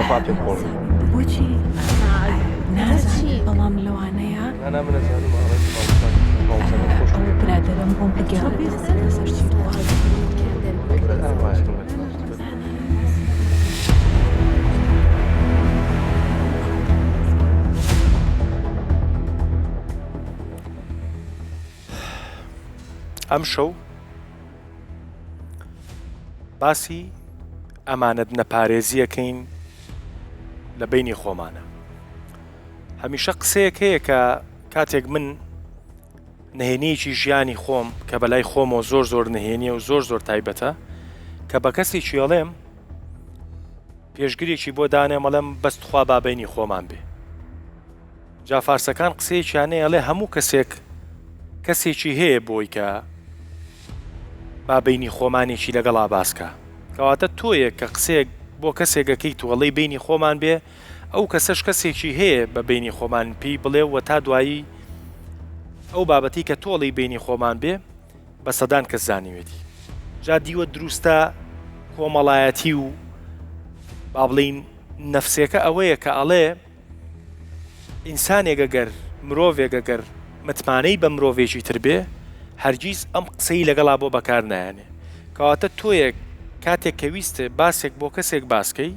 دەخوات پێت خۆڵ بۆچی نازانێت بەڵام لەوانەیە أنا من الزانم ئەو برادەرم بۆم بگەڕێت لەسەر چی ئەم شەو باسی ئەمانەت نەپارێزیەکەین لە بینی خۆمانە. هەمیشە قسەیەک هەیە کە کاتێک من نهێنیەکی ژیانی خۆم کە بەلای خۆمەوە زۆر زۆر نهێنیە و زۆر زۆر تایبەتە کە بە کەسێکی ئەڵێم پێشگیرێکی بۆ دانێ مەڵێم بەستخوا بابینی خۆمان بێ. جا فارسەکان قسەیەکیانەیە ئەڵێ هەموو کەسێکی هەیە بۆی کە بابینی خۆمانێکی لەگەڵا باسکە کەواتە تۆیە کە قسەیەک بۆ کەسێکەکەی تووەڵی بینی خۆمان بێ ئەو کەسەش کەسێکی هەیە بە بینی خۆمان پێی بڵێ و تا دوایی ئەو بابەتی کە تۆڵی بینی خۆمان بێ بە سەدان کەس زانیوێتی. جا دیوە دروستە کۆمەڵایەتی و با بڵین نەفسێکە ئەوەیە کە ئەڵێ ئینسانێکە گەر مرۆڤێکە گەر متمانەی بە مرۆڤێکی تر بێ هەرگیز ئەم قسەی لەگەڵا بۆ بەکار نایانێ. کەواتە تۆیەک کاتێک کە ویستە باسێک بۆ کەسێک باسکەی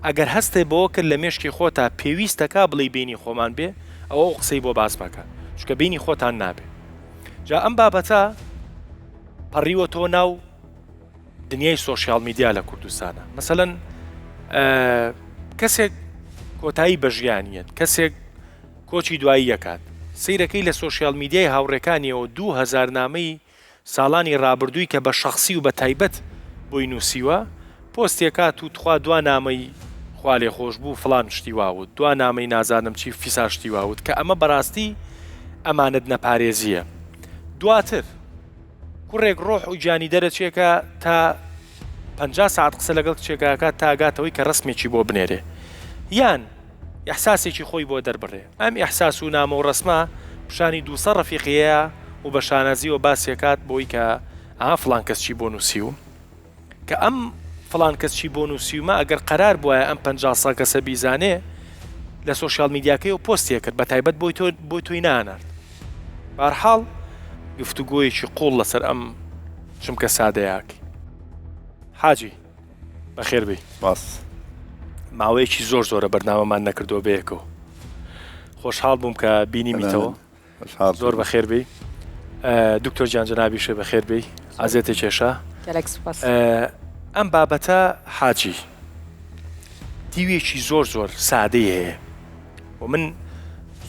ئەگەر هەستێ بەوە کرد لە مێشکی خۆتا پێویستەکە بڵی بینی خۆمان بێ ئەوە قسەی بۆ باس بکە چکە بینی خۆتان نابێ. جا ئەم بابەتە پەڕیوە تۆ ناو دنیای سۆشیال میدیا لە کوردستانە. مەسەلەن کەسێک کۆتایی بە ژیانیەت کەسێک کۆچی دوایی یەکات سیرەکەی لە سۆشیال میدیای هاوڕێکانیەوە 2000 نامەی ساڵانی ڕابردووی کە بە شخصی و بە تایبەت بۆی نووسیوە پۆستێکات و تخوا دوا نامەی خوا لێ خۆش بوو فڵان شتی واوت دوا نامەی نازانم چی فیساشتی واوت کە ئەمە بەڕاستی ئەمانت نەپارێزیە. دواتر کوڕێک ڕۆح و گیانی دەرەچێکە تا 50 ساعت قسە لەگەڵ کچێکاکات تاگاتەوەی کە ڕسمێکی بۆ بنێرێ یان ئەحساسێکی خۆی بۆ دەربڕێ. ئەم ئەحساس و نامە و ڕسمە پیشانی دووسە ڕەفیقەیە و بە شانەزیەوە باسیەکات بۆی کە فڵان کەسچی بۆ نووسیوم کە ئەم فڵان کەسچی بۆ نووسیومە ئەگەر قەرار بووە ئەم 50 کەسە بیزانێ لە سۆشیال میدیاکەی و پۆستیە کرد بە تایبەت بۆی تۆی نانارد. بەهەرحاڵ گفتوگۆیەکی قوڵ لەسەر ئەم چمکە سادەیەکی. حاجی بەخێربی باس ماوەیەکی زۆر زۆرە بەرنامەمان نەکردو بەیەکەوە خۆشحاڵ بووم کە بینیمیتەوە زۆر بەخێربی. دکتۆر گیان جەنابیشە بەخێربی ئازێتە کێشە. ئەم بابەتە حاجی دیوێکی زۆر زۆر سادەی هەیە و من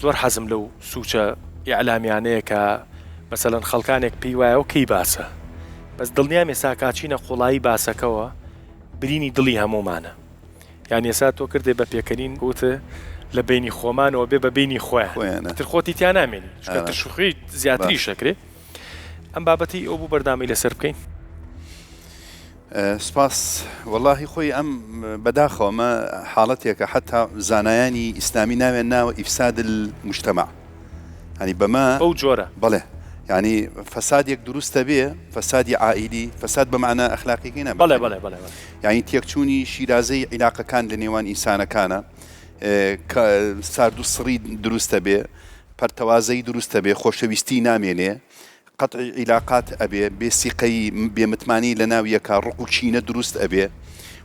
زۆر حەزم لەو سوچە ئیعلامیانەیە کە مەسەلەن خەڵکانێک پێی وایە و کەی باسە بەس دڵنیام ێستا کاچینە قوڵایی باسەکەەوە برینی دڵی هەمومانە. یان ێستا تۆ کردێ بە پێکەنین گوتە لە بینی خۆمانەوە بێ بە بینی خۆیان تر خۆتی تیان نامێنی چکە تشوخی زیاتری شەکرێ. ئەم بابەتی ئەو بوو بەردامی لەسەر بکەین. سپاس واللهی خۆی ئەم بەداخەوەمە حاڵەتێکە حتا زانایانی ئیسلامی ناوێن ناوە ئیفساد المجتمع هەنی بەمە ئەو جۆرە بڵێ ینی فەسادێک دروستە بێ فەسادی عائیلی فەساد بەمعنە ئەخلاقیەکەی نە بەڵێ یعنی تێکچوونی شیرازەی عیلاقەکان لە نێوان ئینسانەکانە سارد و سڕی دروستە بێ پەرتەوازەی دروستە بێ خۆشەویستی نامێنێ قەتع عیلاقات ئەبێ بێسیقەی بێمتمانی لە ناو یەکا ڕق و چینە دروست ئەبێ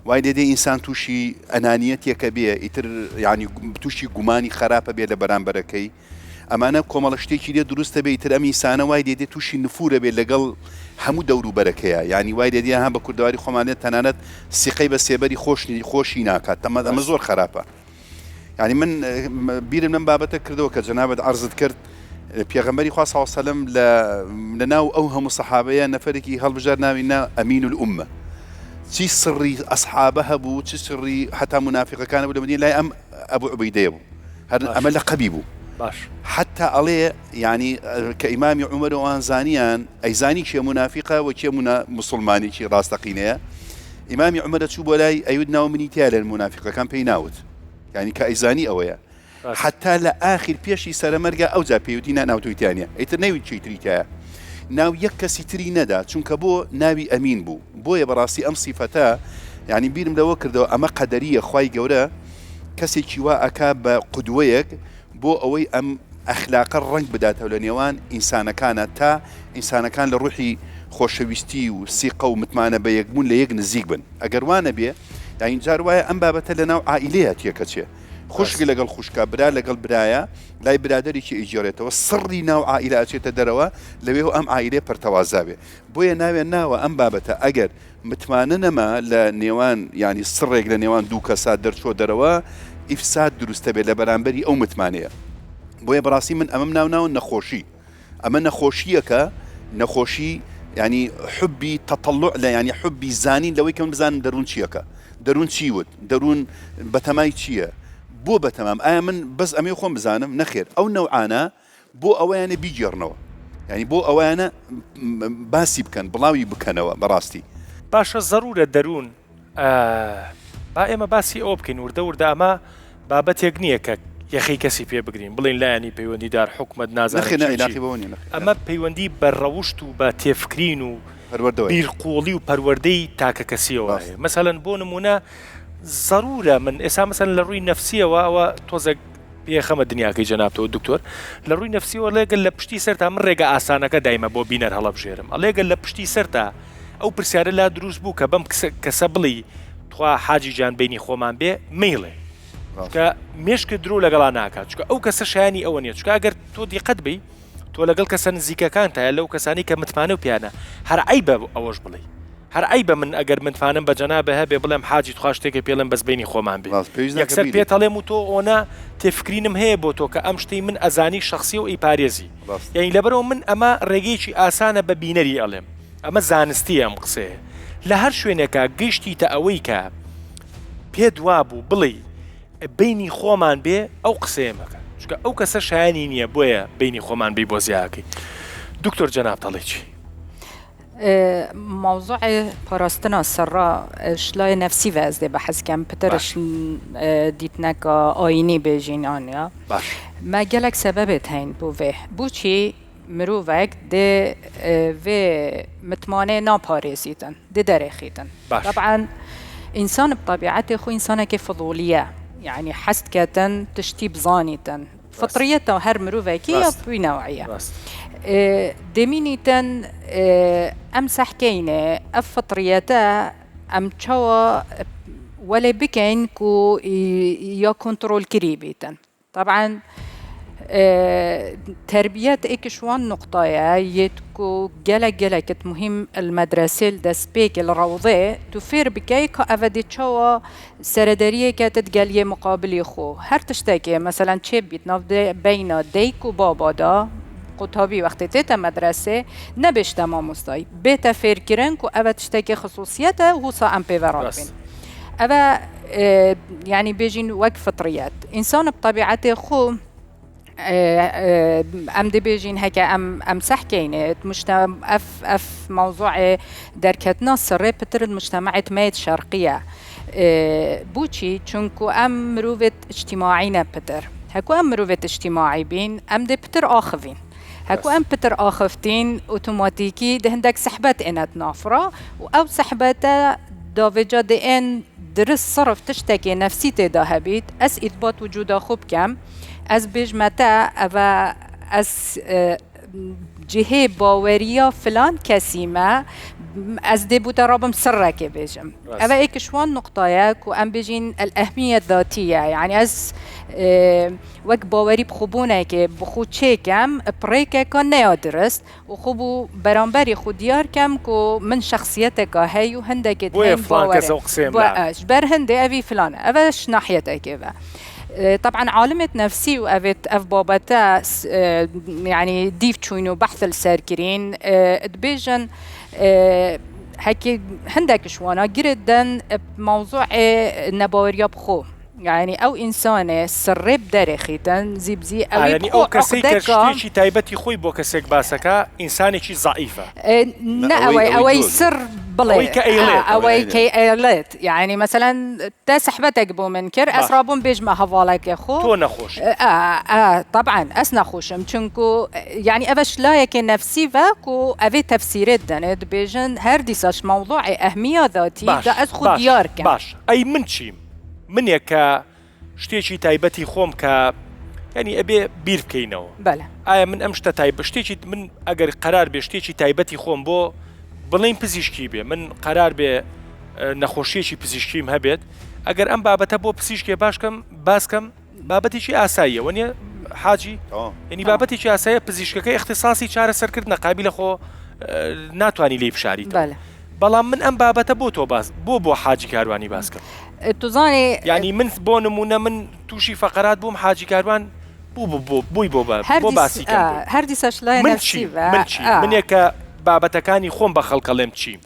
وای لێدێ ئینسان تووشی ئەنانیەتێکە بێ ئیتر ینی تووشی گومانی خراپە بێ لە بەرامبەرەکەی ئەمانە کۆمەڵە شتێکی لێ دروستە بێ ئیتر ئەم ئینسانە وای لێدێ تووشی نفورە بێ لەگەڵ هەموو دەوروبەرەکەیە ینی وای لێدێ هەم بە کوردەواری خۆمانێت تەنانەت سیقەی بە سێبەری خۆشی ناکات ئەمە زۆر خراپە. ینی من بیرم لەم بابەتە کردەوە کە جەنابەت عەرزت کرد پێغەمبەری خوا صلی الله علیه و سلم لە ناو ئەو هەموو سەحابەیە نەفەرێکی هەڵبژار ناوی ئەمین الئومە چی سڕی ئەسحابە هەبوو چی سڕی حتا منافقەکانە بوو لە مدینە لای ئەم ئەبوو عوبەیدەیە بوو هەر ئەمە لەقەبی بوو باش حتا ئەڵێ ینی کە ئیمامی عومەر و ئەنزانیان ئەیزانی کێ منافقە و کێ مسلمانێکی ڕاستەقینەیە ئیمامی عومەر چوو بۆ لای ئەیود ناو منی تیا لە منافقەکان پێی ناوت ینی کە ئەیزانی ئەوەیە حتا لە ئاخر پێشی سەرمەرگە ئەو جا پێوتی ناوتویتیانە ئیتر نەوی چی تریتایە ناو یەک کەسی تری نەدا چونکە بۆ ناوی ئەمین بوو بۆیە بەڕاستی ئەم سیفەتە ینی بیرم لەوە کردەوە ئەمە قەدەریە خوای گەورە کەسێکی وا ئەکا بە قودوەیەک بۆ ئەوەی ئەم ئەخلاقە ڕنگ بداتەوە لە نێوان ئینسانەکانە تا ئینسانەکان لە ڕوحی خۆشەویستی و سیقە و متمانە بە یەکبوون لە یەک نزیک بن ئەگەر وانە بێ یاین جار وایە ئەم بابەتە لە ناو عائیلەیە تێکە چێ خوشک لەگەڵ خوشکە برا لەگەڵ برایە لای برادێکی ئیجارێتەوە سڕی ناو عائیلە ئاچێتە دەرەوە لەوێ ئەم عائیلێ پەرتەوازاوێ بۆیە ناوێن ناوە ئەم بابەتە ئەگەر متمانە نەما لە نێوان ینی سڕێک لە نێوان دوو کەسا دەرچۆ دەرەوە ئیفساد دروستە بێت لە بەرامبەری ئەو متمانەیە بۆیە بەڕاستی من ئەمەم ناوناون نەخۆشی ئەمە نەخۆشیەکە نەخۆشی ینی حبی تەطلع لە ینی حبی زانین لەوەی کە من بزانم دەروون چیەکە دەروون چی وت دەروون بەتەمای چییە بۆ بەتەمام ئایا من بەس ئەمێ خۆم بزانم نەخێر ئەو نەوعانە بۆ ئەوەیانە بیجێڕنەوە ینی بۆ ئەویانە باسی بکەن بڵاوی بکەنەوە بەڕاستی باشە زەرورە دەروون با ئێمە باسی ئەوە بکەین وردە ئەمە بابەتێک نییە کە یەخی کەسی پێ بگرین بڵین لایەنی پەیوەندیدار حکومت نازانێت ئەمە پەیوەندی بە ڕەوشت و بە تێفکرین و بیرقوڵی و پەروەردەی تاکە کەسیەوە مەسەلەن بۆ نمونە زەرورە من ئێستا مەسەلەن لە ڕووی نەفسیەوە ئەوە تۆزێک پێخەمە دنیاکەی جەنابتەوە دکتۆر لە ڕووی نەفسیەوە لێگەل لە پشتی سەرتا من ڕێگە ئاسانەکە دایمە بۆ بینەر هەڵەبژێرم ئەلێگەل لە پشتی سەرتا ئەو پرسیارە لا دروست بوو کە بەم کەسە بڵی توا حاجی جان بینی خۆمان بێ میڵێ کە مێشکە درۆ لەگەڵا ناکات چکە ئەو کەسە شایانی ئەوە نیە چکە ئەگەر تۆ دیقەت بی تۆ لەگەڵ کەسە نزیکەکان تایە لەو کەسانی کە متمانە و پیانە هەر ئەی بە ئەوەش بڵێ هەر ئەی بە من ئەگەر منفانم بە جەنابە هەبێ بڵێم حاجی توخوا شتێکە پێڵم بەس بینی خۆمان بێ یەکسەر پێتەڵێم و تۆ ئۆنا تێفکرینم هەیە بۆ تۆ کە ئەم شتەی من ئەزانی شخصی و ئیپارێزی یعنی لەبەرەوە من ئەمە ڕێگەیەکی ئاسانە بە بینەری ئەڵێم ئەمە زانستی ئەم قسەیە لە هەر شوێنێکە گەیشتی تە ئەوەی کە پێ دوا بوو بڵێ بینی خۆمان بێ ئەو قسەیە مەکە چکە ئەو کەسە شایانی نییە بۆیە بینی خۆمان بی بۆ زیاکەی دکتۆر جەناب دەڵێ چی موضوع پاراستنا سرا شلای نفسی وزده بحث کم پترش دیتنک آینی بیجین آنیا ما گلک سببت هین بو چی مروفک ده و متمانه ناپاريزيتن ده درخيتن طبعا إنسان بطبيعته خو إنسانه كفضولية يعني حست كاتن تشتيب ظانيتن فطريته هر مروفكية بنوعية دمينيتن أمسح كينه أفطريته أم تشوا ولا بكين كو يا كنترول كريبيتن طبعا تربية إكشوان نقطة يتكو جلا كت مهم المدرسة الدسبيك الروضة تفير بكي كأفدي تشوا سردارية كتت جالية مقابل يخو هر تشتكي مثلا تشيب بيتنافد بين ديك وبابا دا قطابي وقت تيتا مدرسة نبش تمام مستوي بيتا فير كيرن كو أفد تشتكي خصوصيته وهو صام بيفرابين أبا يعني بيجين وقت فطريات إنسان بطبيعته خو ام دي بيجين هكا ام صح كاينه مجتمع اف موضوع دركتنا السري بتر المجتمعات مايت شرقيه بوشي چونكو ام مروفت اجتماعينا بتر هكو ام مروفت اجتماعي بين ام دي بتر اخفين هكو ام بتر اخفتين اوتوماتيكي دهندك سحبت انت نافره او سحبته دافجا دي ان درس صرف تشتكي نفسيتي داهبيت اس اثبات وجوده خوب كم از بیش متا و از جهه باوریا فلان کسی ما از دبوت رابم سره که بیشم. اما ایکشوان نقطه کو ام بیشین الاهمیت الذاتیه یعنی از وقت باوری بخوبونه که بخود چه کم پریکه که نیادرست و خوبو برانبری خودیار کم که من شخصیت که هی و هنده که دهیم باوره باش بر هنده اوی فلان اوش ناحیته که طبعا عالمة نفسي وأفت أف بابتا يعني ديف تشوينو بحث الساركرين دبيجن هكي هندك شوانا جردن بموضوع نبوريا بخو يعني او انسانه سرب درخيتن زيبزي او يعني او كسيك شتي تايبتي خوي بو كسيك باسكا انساني شي ضعيفه او سر بلا او كايلات يعني مثلا تسحبتك بو منكر اسرابون بيجما هفالك يا خو تو نخوش طبعا اس نخوشم چونكو يعني افش لايك نفسي فاكو افي تفسيرات دند بيجن هر ديساش موضوع اهميه ذاتي دا از خود ديار كان باش اي من شي من يكا شتێکی تایبەتی خۆم کە ینی ئەبێ بیر بکەینەوە بەڵێ ئایا من ئەم شتە تایبە شتێکی من ئەگەر قەرار بێ شتێکی تایبەتی خۆم بۆ بڵین پزیشکی بێ من قەرار بێ نەخۆشیێکی پزیشکیم هەبێت ئەگەر ئەم بابەتە بۆ پزیشکێ باسکەم بابەتێکی ئاساییە وەنیە حاجی ینی بابەتێکی ئاسایە پزیشکەکە اختصاصی چارەسەرکردنە قابلە خۆ ناتوانانی لێ بشاریت بەڵام من ئەم بابەتە بۆ تۆ باس بۆ حاجی کاروانی باسکەم توزانێ ینی من بۆ نمونە من تووشی فەقەرات بووم حاجی کاروان بووی بۆ باسیکەم هەر دیسەش لای نەفسی منێکە بابەتەکانی خۆم بە خەڵکەڵێم چیم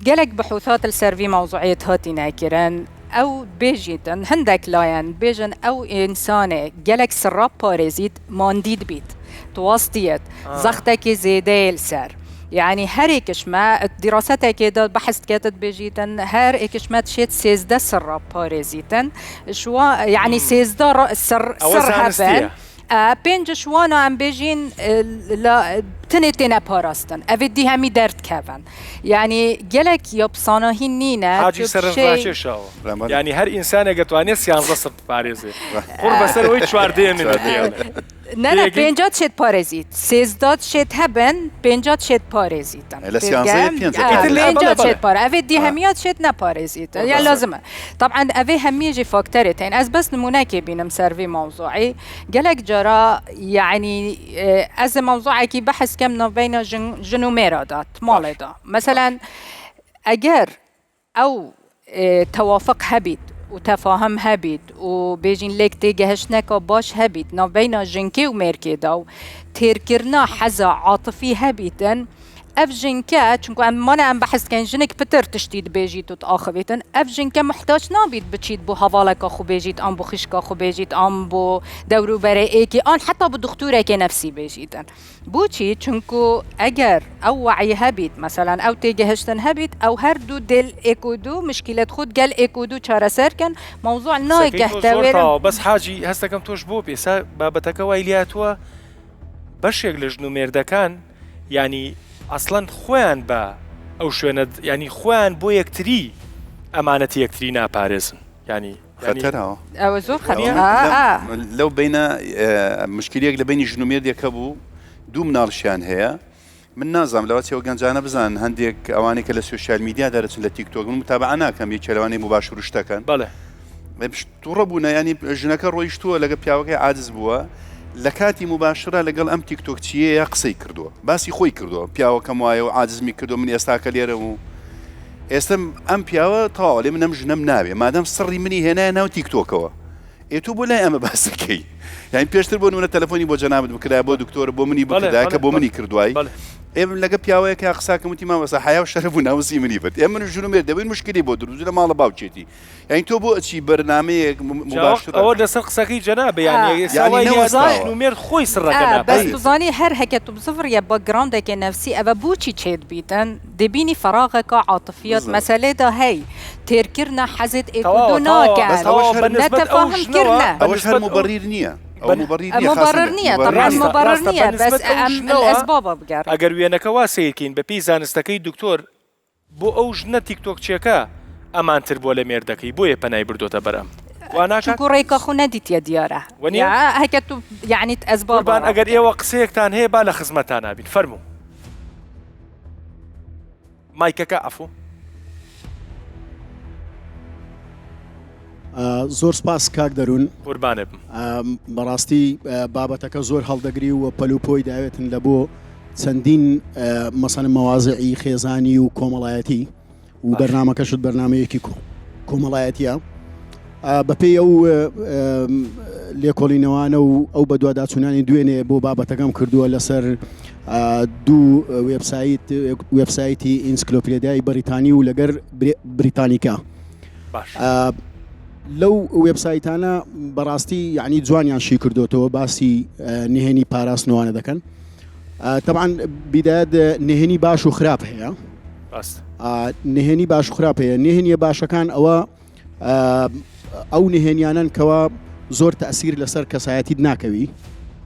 gelek بحوثات السەروی موضوعیت هاتی ناکرن ئەو بێژیتن هەندێک لایەن بێژن ئەو ئینسانێ gelek سڕا پارێزیت ماندید بیت توواستیت زەختێکی زێدەیە سەر يعني هر اكشما دراسات كده بحث كاتت بيجيتن هر اكشما تشيت سيزدا سر باريزيتن شو يعني سيزدا سر هبن بينج شوانا عم بيجين لا تنتنا باراستن افيدي همي درد كافن يعني جلك يبصانا هنينا حاجي سر فاششاو يعني هر انسان قطواني سيان رصد باريزي قرب سر ويت شواردين من نه پنجات شد پارزید سیزداد شد هبن پنجات شد پارزیدن پنجات شد پار اوه دی همیات شد نپارزیدن يعني لازمه طبعا اوه همیجی فاکتره تین از بس نمونه که بینم سروی موضوعی گلک جرا يعني از موضوعی که بحث کم بین جنو میرادات ماله دا مثلا اگر او توافق هبید وتفاهم هبید و بیجین لک تیگهش نکا باش هبید نا بین جنکی و مرکی داو تیرکرنا حزا عاطفی هبیدن اف جنکه چونکو امانه ام بحث کن جنک پتر تشتید بیجید و تآخویتن اف جنکه محتاج نابید بچید بو حوالکا خو بیجید آن بو خشکا خو بیجید آن بو دورو بره ایکی آن حتی بو دکتوره که نفسی بیجیدن بو چی چونکو اگر او وعی هبید مثلا او تیگهشتن هبید او هر دو دل اکودو مشکلت خود گل اکودو چاره سر کن موضوع نایگه تاویرم بس حاجی هستکم توش بو بیسا بابتک وایلیاتوا بشیگ لجنو مردکان يعني اصلا خوان با او شوێنە يعني خوان بۆ یەکتری ئەمانەتی یەکتری ناپارێزن يعني خەتەرەوە ئەوە زۆر لەو بینە مشکلەیەک لە بینی ژنومێردێکە بوو دوو مناڵشیان هەیە من نازانم لەوەچەوە گەنجانە بزان هەندێک ئەوانەی کە لە سوشیال میدیا دەرەچن لە تیکتۆک من متابعە ناکەم یەک لەوانەی مباشر شتەکەن بەڵێ تووڕە بوونە ینی ژنەکە ڕۆیشتووە لەگە پیاوەکەی عاجز بووە لە کاتی مباشرە لەگەڵ ئەم تیکتۆک چیە قسەی کردووە باسی خۆی کردووە پیاوەکەم وایە و عاجزمی کردو من ئێستاکە لێرە و ئێستا ئەم پیاوە تاوە لێ منەم ژنەم ناوێ مادەم سڕی منی هێنایە ناو تیکتۆکەوە ئێتۆ بۆ لای ئەمە باسەکەی یعنی پێشتر بۆ نمونە تەلەفۆنی بۆ جەنابەت بکرای بۆ دکتۆر بۆ منی بکردای کە بۆ منی کردوای ئێمە لەگە پیاوەیەکە قساکەم وتی مامەسا حیا و شەرەف و ناوسی منی بێت ئێمە من ژنومێر دەبین مشکلی بۆ دروست لە ماڵە باوچێتی یعنی تۆ بۆ ئەچی بەرنامەیەک مباشر ئەوە لەسەر قسەکەی جەنابە یعنی ژنومێر خۆی سڕەکە بەس توزانی هەر هەکەت بزڤڕە باکگراوندێکی نەفسی ئەوە بۆچی چێت بیتن دەبینی فەراغێکە عاتفیات مەسەلەیدا هەی تێرکردنە حەزت ئێکودو ناکەن نەتەفاهم کردنە ئەوەش هەر مبەریر نییە مبرر نییە طبعا مبرر نییە بەس ئەم ئەسبابە بگەڕ ئەگەر وێنەکە وا سیرکەین بە پێی زانستەکەی دکتۆر بۆ ئەو ژنە تیکتۆکچیەکە ئەمانتر بۆ لە مێردەکەی بۆیە پەنای بردۆتە بەرەم چونکو ڕێکە خو نەدیتە دیارە هەکە تو یعنی ئەسبابان ئەگەر ئێوە قسەیەکتان هەیە با لە خزمەتان نابین فەرموو مایکەکە ئەفو زۆر سپاس کاک دەروون قوربانێ بەڕاستی بابەتەکە زۆر هەڵدەگری و پەلوپۆی داوێتن لە بۆ چەندین مەسەن مەوازعی خێزانی و کۆمەڵایەتی و بەرنامەکەشت بەرنامەیەکی کۆمەڵایەتیە بەپێی ئەو لێکۆڵینەوانە و ئەو بە دوواداچوونانی دوێنێ بۆ بابەتەکەم کردووە لەسەر دوو وێبسایتی ئینسکلۆپیدیای بەریتانی و لەگەر بریتانیکا لەو وێبسایتانە بەڕاستی یعنی جوانیان شی کردوتەوە باسی نهێنی پاراستنەوانە دەکەن طبعا بیدایەت نهێنی باش و خراپ هەیە نهێنی باش و خراپ هەیە نهێنیە باشەکان ئەوە ئەو نهێنیانن کەوا زۆر تەئسیر لەسەر کەسایەتیت ناکەوی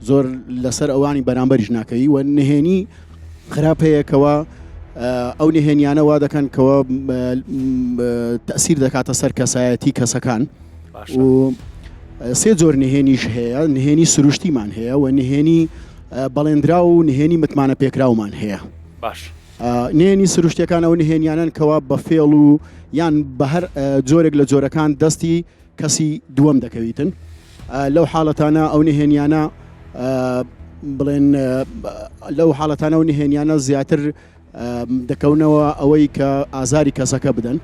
زۆر لەسەر ئەوانی بەرامبەریش ناکەوی و نهێنی خراپ هەیە کەوا ئەو نهێنیانە وا دەکەن کەوا تەئسیر دەکاتە سەر کەسایەتی کەسەکان و سێ جۆر نهێنیش هەیە، نهێنی سروشتیمان هەیە و نهێنی بەڵێندرا و نهێنی متمانە پێکراومان هەیە. باش نهێنی سروشتیەکان ئەو نهێنیانن کەوا بە فێڵ و یان بە هەر جۆرێک لە جۆرەکان دەستی کەسی دووەم دەکەویتن. لەو حاڵەتانە ئەو نهێنیانە بڵێن لەو حاڵەتانە و نهێنیانە زیاتر دەکەونەوە ئەوەی کە ئازاری کەسەکە بدەن.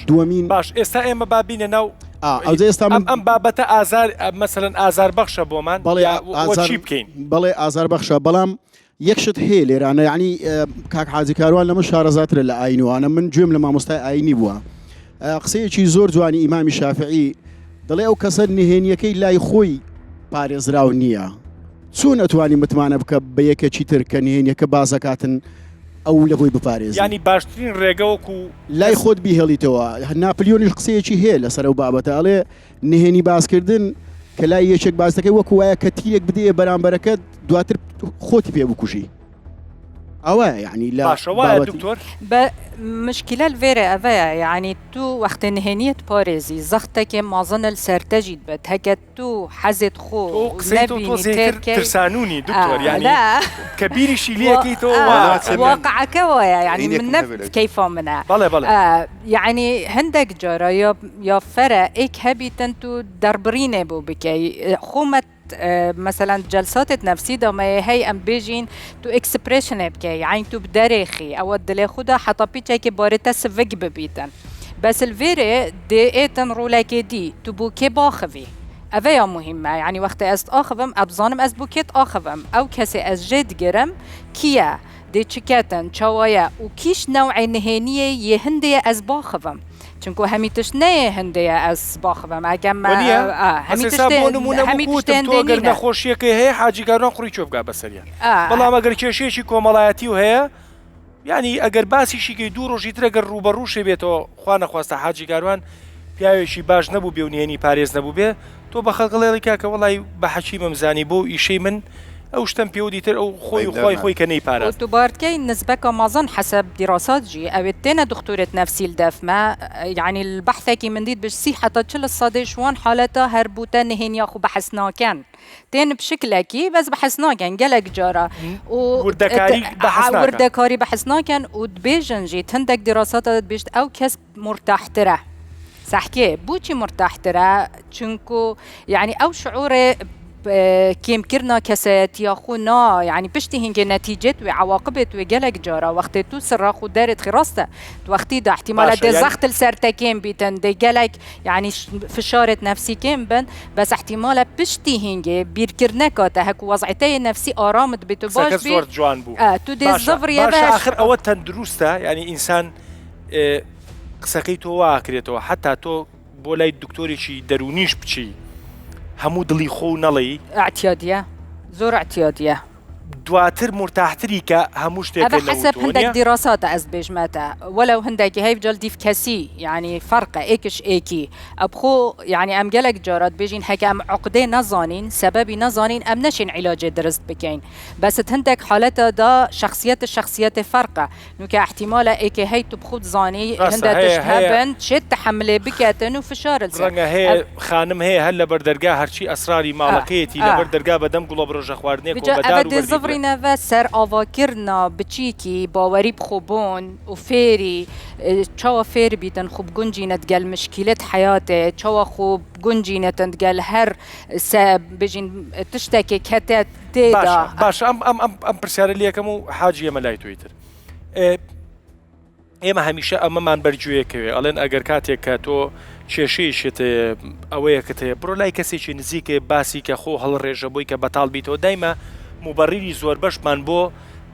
دووەمین باش ئێستا ئێمە بابینە ناو ئێستا ئەم بابەتە ئازار مەسەرەن ئازار بەخشە بۆمان چی بکەین؟ بەڵێ ئازار بەخشە، بەڵام یەکشت هەیە لێرانە، یعنی کاک حاجی کاروان لە من شارەزاترە لە ئاینوانە، من گوێم لە مامۆستای ئاینی بووە. قسەیەکی زۆر جوانی ئیمامی شافعی دەڵێ ئەو کەسە نهێنیەکەی لای خۆی پارێزراو نییە، چۆن ئەتوانی متمانە بکە بە یەکێکی تر کە نهێنیەکە بازەکاتن ئەو لە بۆی بپارێزی. ینی باشترین ڕێگەوەکو لای خۆت بیهێڵیتەوە. ناپلیۆنیش قسەیەکی هەیە لەسەر ئەو بابەتە، ئەڵێ نهێنی باسکردن کە لای یەکێک باز دەکەی وەکو وایە کە تیرێک بدەیە بەرامبەرەکە دواتر خۆتی پێ بکوژی. ئەوە یعنی لا دکتۆر مشكلة الفيرة أفايا يعني تو وقت نهنية باريزي زختك مازن السرتجيد بد هكا تو حزت خو قصيتو ترسانوني دكتور يعني لا كبيري شيليكي تو واقع كوايا يعني من نفس كيف منها بلا يعني هندك جارا يا فرا ايك هبي تنتو دربرينه بو بكي خومت مثلا جلسات نفسي دا ما هي ام بيجين تو اكسبريشن بكي يعني تو بدريخي او دل خدا حتى بيتشي بارتا سفك ببيتن بس الفيري دي ايتن رولاكي دي تو بوكي باخفي أفيا مهمة يعني وقت أست آخفم أبزانم أست بوكيت آخفم أو كسي أست جد جرم كيا دي تشكاتن شوايا وكيش نوع نهانية يهندية أز باخفم چونکو همیتش نه هندیه از باخوام اگم همیتش همیتشتن تو اگر نخوشیه که هی حاجی کاران خوری چوب گا بسریان بلام اگر کشیشی کۆمەڵایەتی و هەیە یعنی ئەگەر باسیشی کەی دوو ڕۆژی تر ئەگەر ڕوبەڕووشێ بێتەوە خوا نەخواستە حاجی کاروان پیاوێکی باش نەبوو بێ و نهێنی پارێز نەبوو بێ تۆ بە خەڵکڵێڵی کاکە وەڵی بە حەکیمم زانی بۆ ئیشەی من أو شتم بيودي تر أو خوي كني بارز. وتبارت كي نسبة كمازن حسب دراسات جي أو التانى دكتورة نفسي الدفمة يعني البحث كي من ديد بصحة تشل الصدى شوان حالتها هربوتا نهين ياخو بحثنا كان تين بشكل كي بس بحثنا كان جلك جارة وردكاري بحثنا كان ودبيجن جي تندك دراسات بيجت أو كسب مرتاح ترى صحكي بوشي مرتاح ترى چونكو يعني أو شعور كيم كرنا كسات ياخونا يعني بشتي هنجي نتيجة وعواقبت وجلك جارة وقت تو سراخو دارت خراسته وقتي ده احتمال ده زخت السرتا كيم بيتن ده جلك يعني فشارة نفسي كيم بن بس احتمال بشتي هنجي بيركرنا كاته هكو وضعتي نفسي آرامت بتباش بي جوان بو تو ده الزفر يا باش آخر أوتن دروسته يعني إنسان قسقيتو واكريتو حتى تو بولاي الدكتوري شي درونيش بشي همو دلي خو نلي اعتيادية زور اعتيادية دواتر مرتاحتري كا هموش تاكل هذا حسب هندك دراسات أزبيج ماتا ولو هندك هاي بجلدي في كسي يعني فرقة إيكش إيكي أبخو يعني أم جلك جارات بيجين هكا أم عقدين نظانين سببي نظانين أم نشين علاج درست بكين بس هندك حالته دا الشخصيات فرقة نوكا احتمال إيكي هاي تبخو زاني هندا تشهبن شد تحمله بكاتن وفشار الزن هي خانم هي هلا بردرجة هرشي أسراري مالكيتي لبردرجة بدم قلوب رجع خواردنيك وبدارو نفس سر آواکرنا بچیکی باوری بخوبون و فیری چوا فیر بیتن خوب گنجینت گل مشکلت حیاته چوا خوب گنجینت گل هر سب بجین تشتکی کتت تیدا باش ام پرسیار لیا کمو حاجی ملای تویتر ئێمە هەمیشە ئەمەمان بەرگوێکەوێ ئەڵێن ئەگەر کاتێک کە تۆ کێشەیەشت ئەوەیە کە تێ بڕۆ لای کەسێکی نزیکێ باسی کە خۆ هەڵڕێژە بووی کە بەتاڵ بیتەوە دایمە مبرری زۆر بەشمان بۆ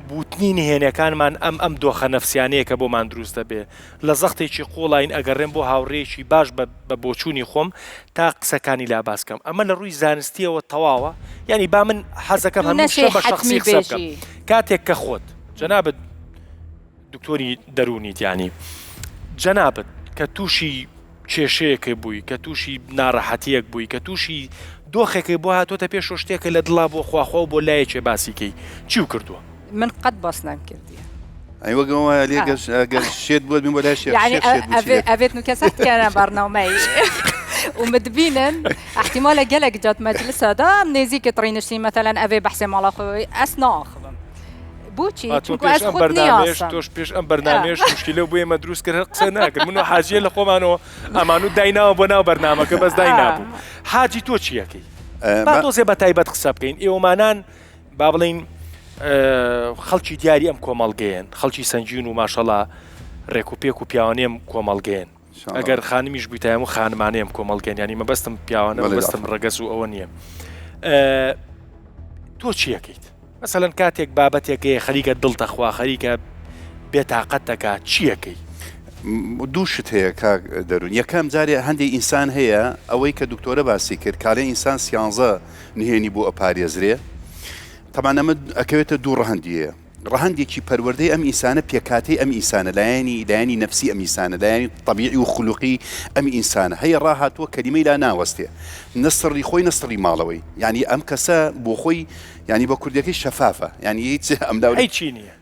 بوتنی نهێنەکانمان ئەم دۆخە نەفسیانەیە کە بۆمان دروستە بێ لە زەختێکی قۆڵین ئەگەڕێن بۆ هاوڕێکی باش بە بۆچوونی خۆم تا قسەکانی لا باسکەم ئەمە لە ڕووی زانستیەوە تەواوە یعنی با من حەزەکەم هەموو بە شخصی قسە بکەم کاتێک کە خۆت جەنابەت دکتۆری دەرونیت یعنی جەنابەت کە تووشی کێشەیەکە بووی کە تووشی ناڕەحەتیەک بووی کە تووشی دۆخێکی بۆ هاتۆتە پێش شتێکە لە دڵا بۆ خواخوا بۆ لایەکێ باسیکەی چی کردووە من قەت باس نەکردیە ئەیوەگەڵ شێت بووە بۆ لای يعني أبيت نكسرت كان برنامج ومدبينا احتمال جلك جات مجلس هذا منيزيك ترينشي مثلا أبي بحث مال أخوي أسنا أخذ بوچی چونکو از خود نیاسم توش پیش ام برنامج مشکلی بوی مدروس کرد قصنا کرد منو حاجی لخوامانو امانو داینا و بنا برنامه که بس داینا بو حاجی تو چیه کی با تو زیبا تایبت خساب کین ایومانان بابلین خلچی دیاری ام کومالگین خلچی سنجین و ماشاءالله ریکوپیک و پیانیم کومالگین اگر خانمیش بیتایم و خانمانیم کومالگین یعنی ما بستم پیانه و بستم رقص و اونیم تو چیه کیت مثلا كاتيك بابتك خليك دلت اخوا خليك بطاقتك چیەکەی دووشت هەیە کاک دەروون یەکەم جارێ هەندێک ئینسان هەیە ئەوەی کە دکتۆرە باسی کرد کاڵێ ئینسان سیانزە نهێنی بۆ ئەپارێزرێ طبعا ئەمە ئەکەوێتە دوو ڕەهەندیە ڕەهەندێکی پەروەردەی ئەم ئینسانە پێکاتەی ئەم ئینسانە لایەنی نەفسی ئەم ئینسانە لایەنی طەبیعی و خولوقی ئەم ئینسانە هەیە ڕاهاتووە کەلیمەی لا ناوەستێ نەسڕی خۆی نەسڕی ماڵەوەی یعنی ئەم کەسە بۆ خۆی یعنی بە کوردەکەی شەفافە یعنی هیچ ئەمدا چی نییە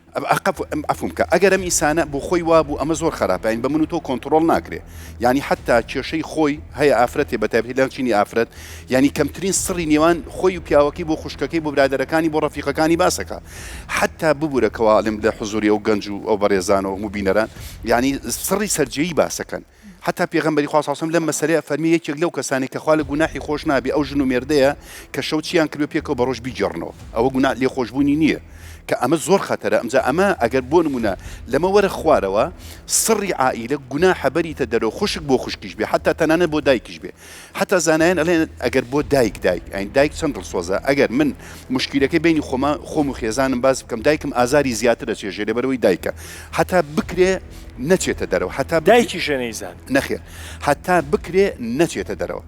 ئەفمکە ئەگەر ئەم ئینسانە بۆ خۆی وابوو ئەمە زۆر خراپە یعنی بە من و تۆ کۆنتترۆل ناکرێ یعنی حتا کێشەی خۆی هەیە ئافرەتێ بەتابێت لەم چینی ئافرەت یعنی کەمترین سڕی نێوان خۆی و پیاوەکەی بۆ خوشکەکەی بۆ برادەرەکانی بۆ ڕەفیقەکانی باسەکە حتا ببوورەکەواڵم لە حزوری ئەو گەنج و ئەو بەڕێزانەوە مبینەران یعنی سڕی سەررجەیی باسەکەن حتا پێغەمبەری خوا صلی الله علیه و سلم لەم مەسەلەیە فەرمی یەکێک لەو کەسانی کە خوا لە گوناحی خۆش نابێ ئەو ژن و مێردەیە کە شەو چیان کردو پێکەوە بە ڕۆژ بیجێڕنەوە ئەوە گوناح لێ خۆشبوونی نییە کە ئەمە زۆر خەتەرە ئەمجا ئەمە ئەگەر بۆ نمونە لەمە وەرە خوارەوە سڕی عائیلە گوناحە بەریتە دەرەوە خوشک بۆ خوشکیش بێ حتا تەنانەت بۆ دایکیش بێ حتا زانایان ئەڵێن ئەگەر بۆ دایک ئەین دایک چەند دڵسۆزە ئەگەر من مشکلەکەی بینی خۆم و خێزانم باز بکەم دایکم ئازاری زیاتر دەچێژێ لەبەرەوەی دایکە حتا بکرێ نەچێتە دەرەوە حتا دایکی ژەنەیزان نەخێر حتا بکرێ نەچێتە دەرەوە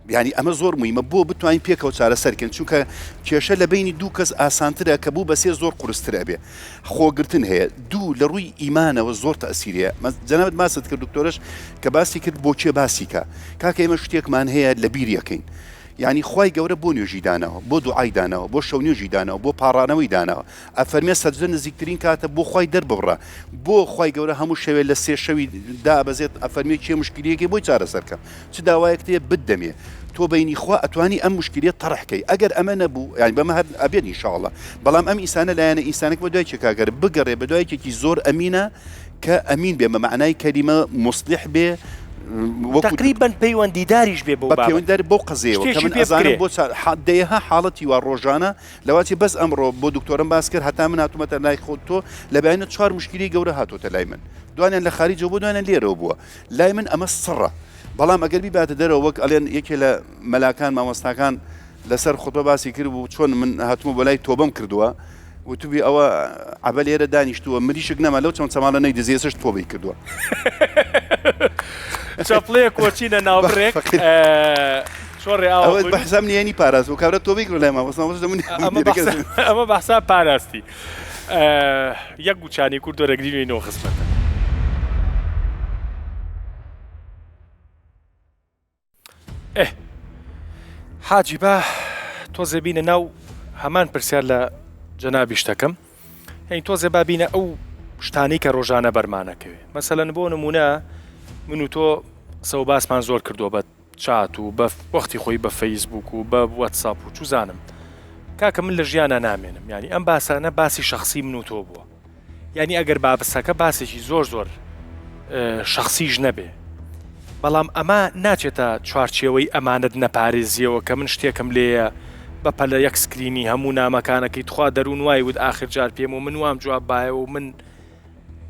یعنی ئەمە زۆر مویمە بۆ بتوانین پێکەوە چارەسەرکەن چونکە کێشە لە بینی دوو کەس ئاسانترە کە بوو بەسێ زۆر قورسترە بێ خۆگرتن هەیە دوو لە ڕووی ئیمانەوە زۆر تەسیریە جەنابەت باست کرد دکتۆرش کە باسی کرد بۆ چێ باسی کە کاکە ئێمە شتێکمان هەیە لە بیریەکەین یعنی خوای گەورە بۆ نوێژی داناوە بۆ دوعای داناوە بۆ شەو نوێژی داناوە بۆ پاڕانەوەی داناوە ئەفەرمێ سەجدە نزیکترین کاتە بۆ خوای دەربڕە بۆ خوای گەورە هەموو شەوێ لە سێ شەوی دابەزێت ئەفەرمێ چێ مشکلەیەکی بۆی چارەسەرکە چ داوایەکتەیە بدەمێ تۆ بینی خوا ئەتوانی ئەم مشکلێت تەڕحکەی ئەگەر ئەمە نەبوو یعنی بەمە هەر ئەبێت ئینشاءڵڵا بەڵام ئەم ئینسانە لایەنە ئینسانێک بە دوای چێکاگەر بگەڕێ بە دوایەکێکی زۆر ئەمینە کە ئەمین بێ بە معنای کەلیمە مصلح بێ تقریبا پەیوەندیداریش بێ بۆ پەیوەندیدار بۆ قزەیەوە کە من ئەزانم بۆ دەیەها حاڵەتی وا ڕۆژانە لەواتی بەس ئەمڕۆ بۆ دکتۆرم باس کرد هەتا من هاتوومەتە لای خۆت تۆ لەبیانە 4 مشکلی گەورە هاتوۆتە لای من دوانیان لە خاریجەوە بۆ دوانیان لێرەوە بووە لای من ئەمە سڕە بەڵام ئەگەر بیباتە دەرەوە وەک ئەڵێن یەکێ لە مەلاکان مامۆستاکان لەسەر خۆتبە باسی کرد بوو چۆن من هاتوومە بەلای تۆبەم کردووە وتوبی ئەوە عەبە لێرە دانیشتووە مریشک نەما لەو چەند چەماڵە نەیدەزیێسش تۆبەی کردووە چاپڵەیە کۆچینە ناوبڕێک چۆڕێ ئەوە بەحسام نێنی پاراست و کابرا تۆبەی کرد لای مامۆستا ئەمە بەحسا پاراستی یەک گوچانی کورد وەرەگرینەوەی نۆ خزمەتە حاجی بە تۆزێ بینە ناو هەمان پرسیار لە جەنابی شتەکەم هەین تۆزێ بابینە ئەو شتانی کە ڕۆژانە بەرمانەکەوێ مەسەلەن بۆ نمونە من و تۆ سەو باسمان زۆر کردووە بە چات و بە وەختی خۆی بە فەیسبوک و بە وەتساپ و چوزانم کاکە من لە ژیانە نامێنم یعنی ئەم باسانە باسی شخصی من و تۆ بووە یعنی ئەگەر بابسەکە باسێکی زۆر زۆر شخصیش نەبێ بەڵام ئەمە ناچێتە چوارچێوەی ئەمانت نەپارێزیەوە کە من شتێکم لێیە بەپە لە یەک سکرینی هەموو نامەکانەکەی تخوا دەروون وای ود ئاخر جار پێم و من وام جواب باە و من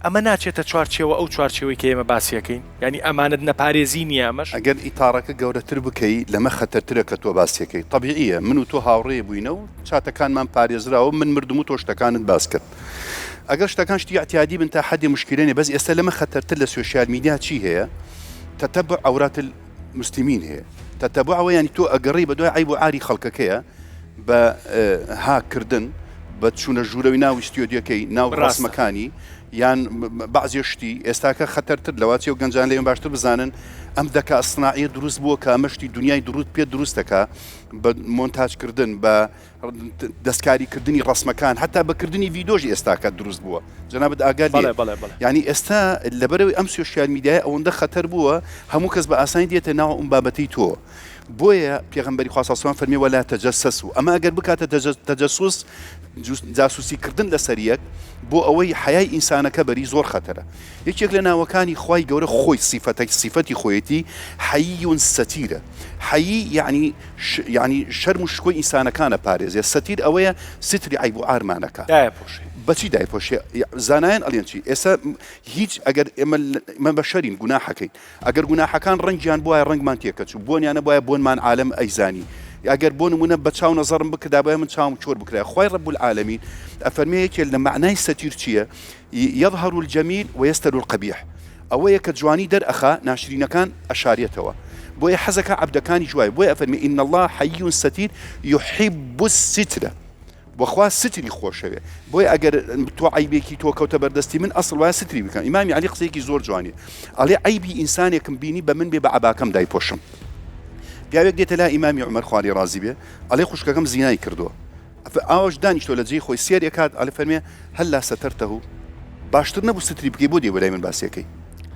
ئەمە ناچێتە چوارچێوە ئەو چوارچێوەی کە ئێمە باسیەکەین ینی ئەمانت نەپارێزی نیە ئەمەش ئەگەر ئیتارەکە گەورەتر بکەی لەمە خەتەرترە کە تۆ باسیەکەی طبیعیە من و تۆ هاوڕێ بووینە و چاتەکانمان پارێزراوە من مردم و تۆ شتەکانت باس کرد ئەگەر شتەکان شتی اعتیادی بن تا حدی مشکلێنێ بەس ئێستا لەمە خەتەرتر لە سوشیال میدیا چی هەیە تتبع عورات المسلمين هي تتبع يعني تو أقري بدو عيب وعاري خلقك هي ب ها كردن بتشون الجولة ناو استوديو كي ناو راس مكاني یان بەعزی شتی ئێستاکە خەتەرتر لەواچی و گەنجان لێن باشتر بزانن ئەم دەکا ئەسناعیە دروست بووە کە ئەمەشتی دنیای دروست پێ دروست دەکا بە مۆنتاژکردن بە دەستکاریکردنی ڕسمەکان حتا بەکردنی ڤیدۆژی ئێستاکە دروست بووە جەنابەت ئاگاد ینی ئێستا لەبەرەوەی ئەم سوشیال میدیای ئەوەندە خەتەر بووە هەموو کەس بە ئاسانی دێتە ناو ئەم بابەتەی تۆ بۆیە پێغەمبەری خوا صلی الله علیه و فەرمی ولا تجسسوا ئەمە ئەگەر بکاتە تەجەسوس جاسوسی کردن لەسەر یەک بۆ ئەوەی حیای ئینسانەکە بەری زۆر خەتەرە یەکێک لە ناوەکانی خوای گەورە خۆی سیفەتی خۆیەتی حەییون سەتیرە حەیی یعنی شەرم و شکۆی ئینسانەکانە پارێزێ سەتیر ئەوەیە ستری عیب و ئارمانەکە بەچی دایپۆشێ زانایان ئەڵێن چی ئێستا هیچ ئەگەر ئێمە بەشەرین گوناحەکەین ئەگەر گوناحەکان ڕەنگیان بواە ڕەنگمان تێکەچوو بۆنیانە بواە بۆنمان عالەم ئەیزانی ئەگەر بۆ نمونە بە چاو نەزەرم بکردا بۆیە من چاوم چۆر بکرا خوای رب العالمین ئەفەرمێ یەکێک لە معنای سەتیر چییە يظهر الجميل ويستر القبيح ئەوەیە کە جوانی دەرئەخا ناشرینەکان ئەشارێتەوە بۆیە حەزەکە عەبدەکانی جوای بۆیە ئەفەرمێ ئین الله حەیٌ سەتیر يحب الستر بۆخوا ستری خۆشەوێ بۆیە ئەگەر تۆ عیبێکی تۆ کەوتە بەردەستی من ئەسڵ وایە ستری بکەم ئیمامی عەلی قسەیەکی زۆر جوانێ ئەڵێ عیبی ئینسانێکم بینی بە من بێ بە عەباکەم دایپۆشم پیاوێک دێتە لا ئیمامی عومەر خوای ڕازی بێ ئەڵێ خوشکەکەم زینای کردووە ئاوەش دانیشتۆ لە جێی خۆی سێر یەکات ئەڵێ فەرمێ هەللا سەتەرتەهو باشتر نەبوو ستری بکەی بۆ دێ بەلای من باسیەکەی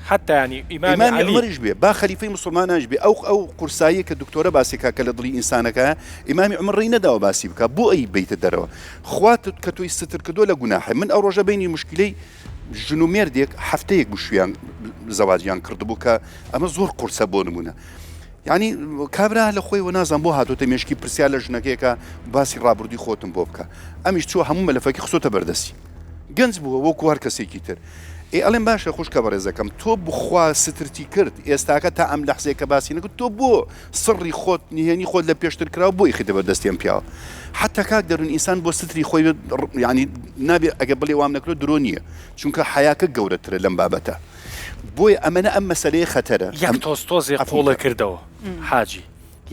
حتى يعني إمام عمرش بيه با خليفة مسلماناش بيه أو قرصاية كدكتورة باسيكا كالدلي إنسانك إمام عمر رينا داو باسيبكا بو أي بيت الدروا خوات كتو يستتر كدو لجناح من أروج بيني مشكلة جنومير ديك حفتيك بشويان زواجيان كردبوكا أما زور قرصة بونمونا يعني كابرا لخوي ونازم بو هاتو تمشكي برسيال جنكيكا باسي رابردي خوتم بوبكا أمش شو هم ملفك خصوصا بردسي جنز بو وكوار كسيكيتر ئەڵێم باشە خوشکە بەڕێزەکەم تۆ بخوا سترتی کرد ئێستاکە تا ئەم لەحزەیە کە باسی نەکرد تۆ بۆ سڕی خۆت نهێنی خۆت لە پێشتر کراوە بۆی خیتە بەردەستیان پیاوە حتا کاک دەرون ئینسان بۆ ستری خۆی ینی نابێ ئەگە بڵێ وام نەکرێت درۆ نییە چونکە حیاکە گەورەترە لەم بابەتە بۆیە ئەمەنە ئەم مەسەلەیە خەتەرە یەک تۆزی قۆڵە کردەوە حاجی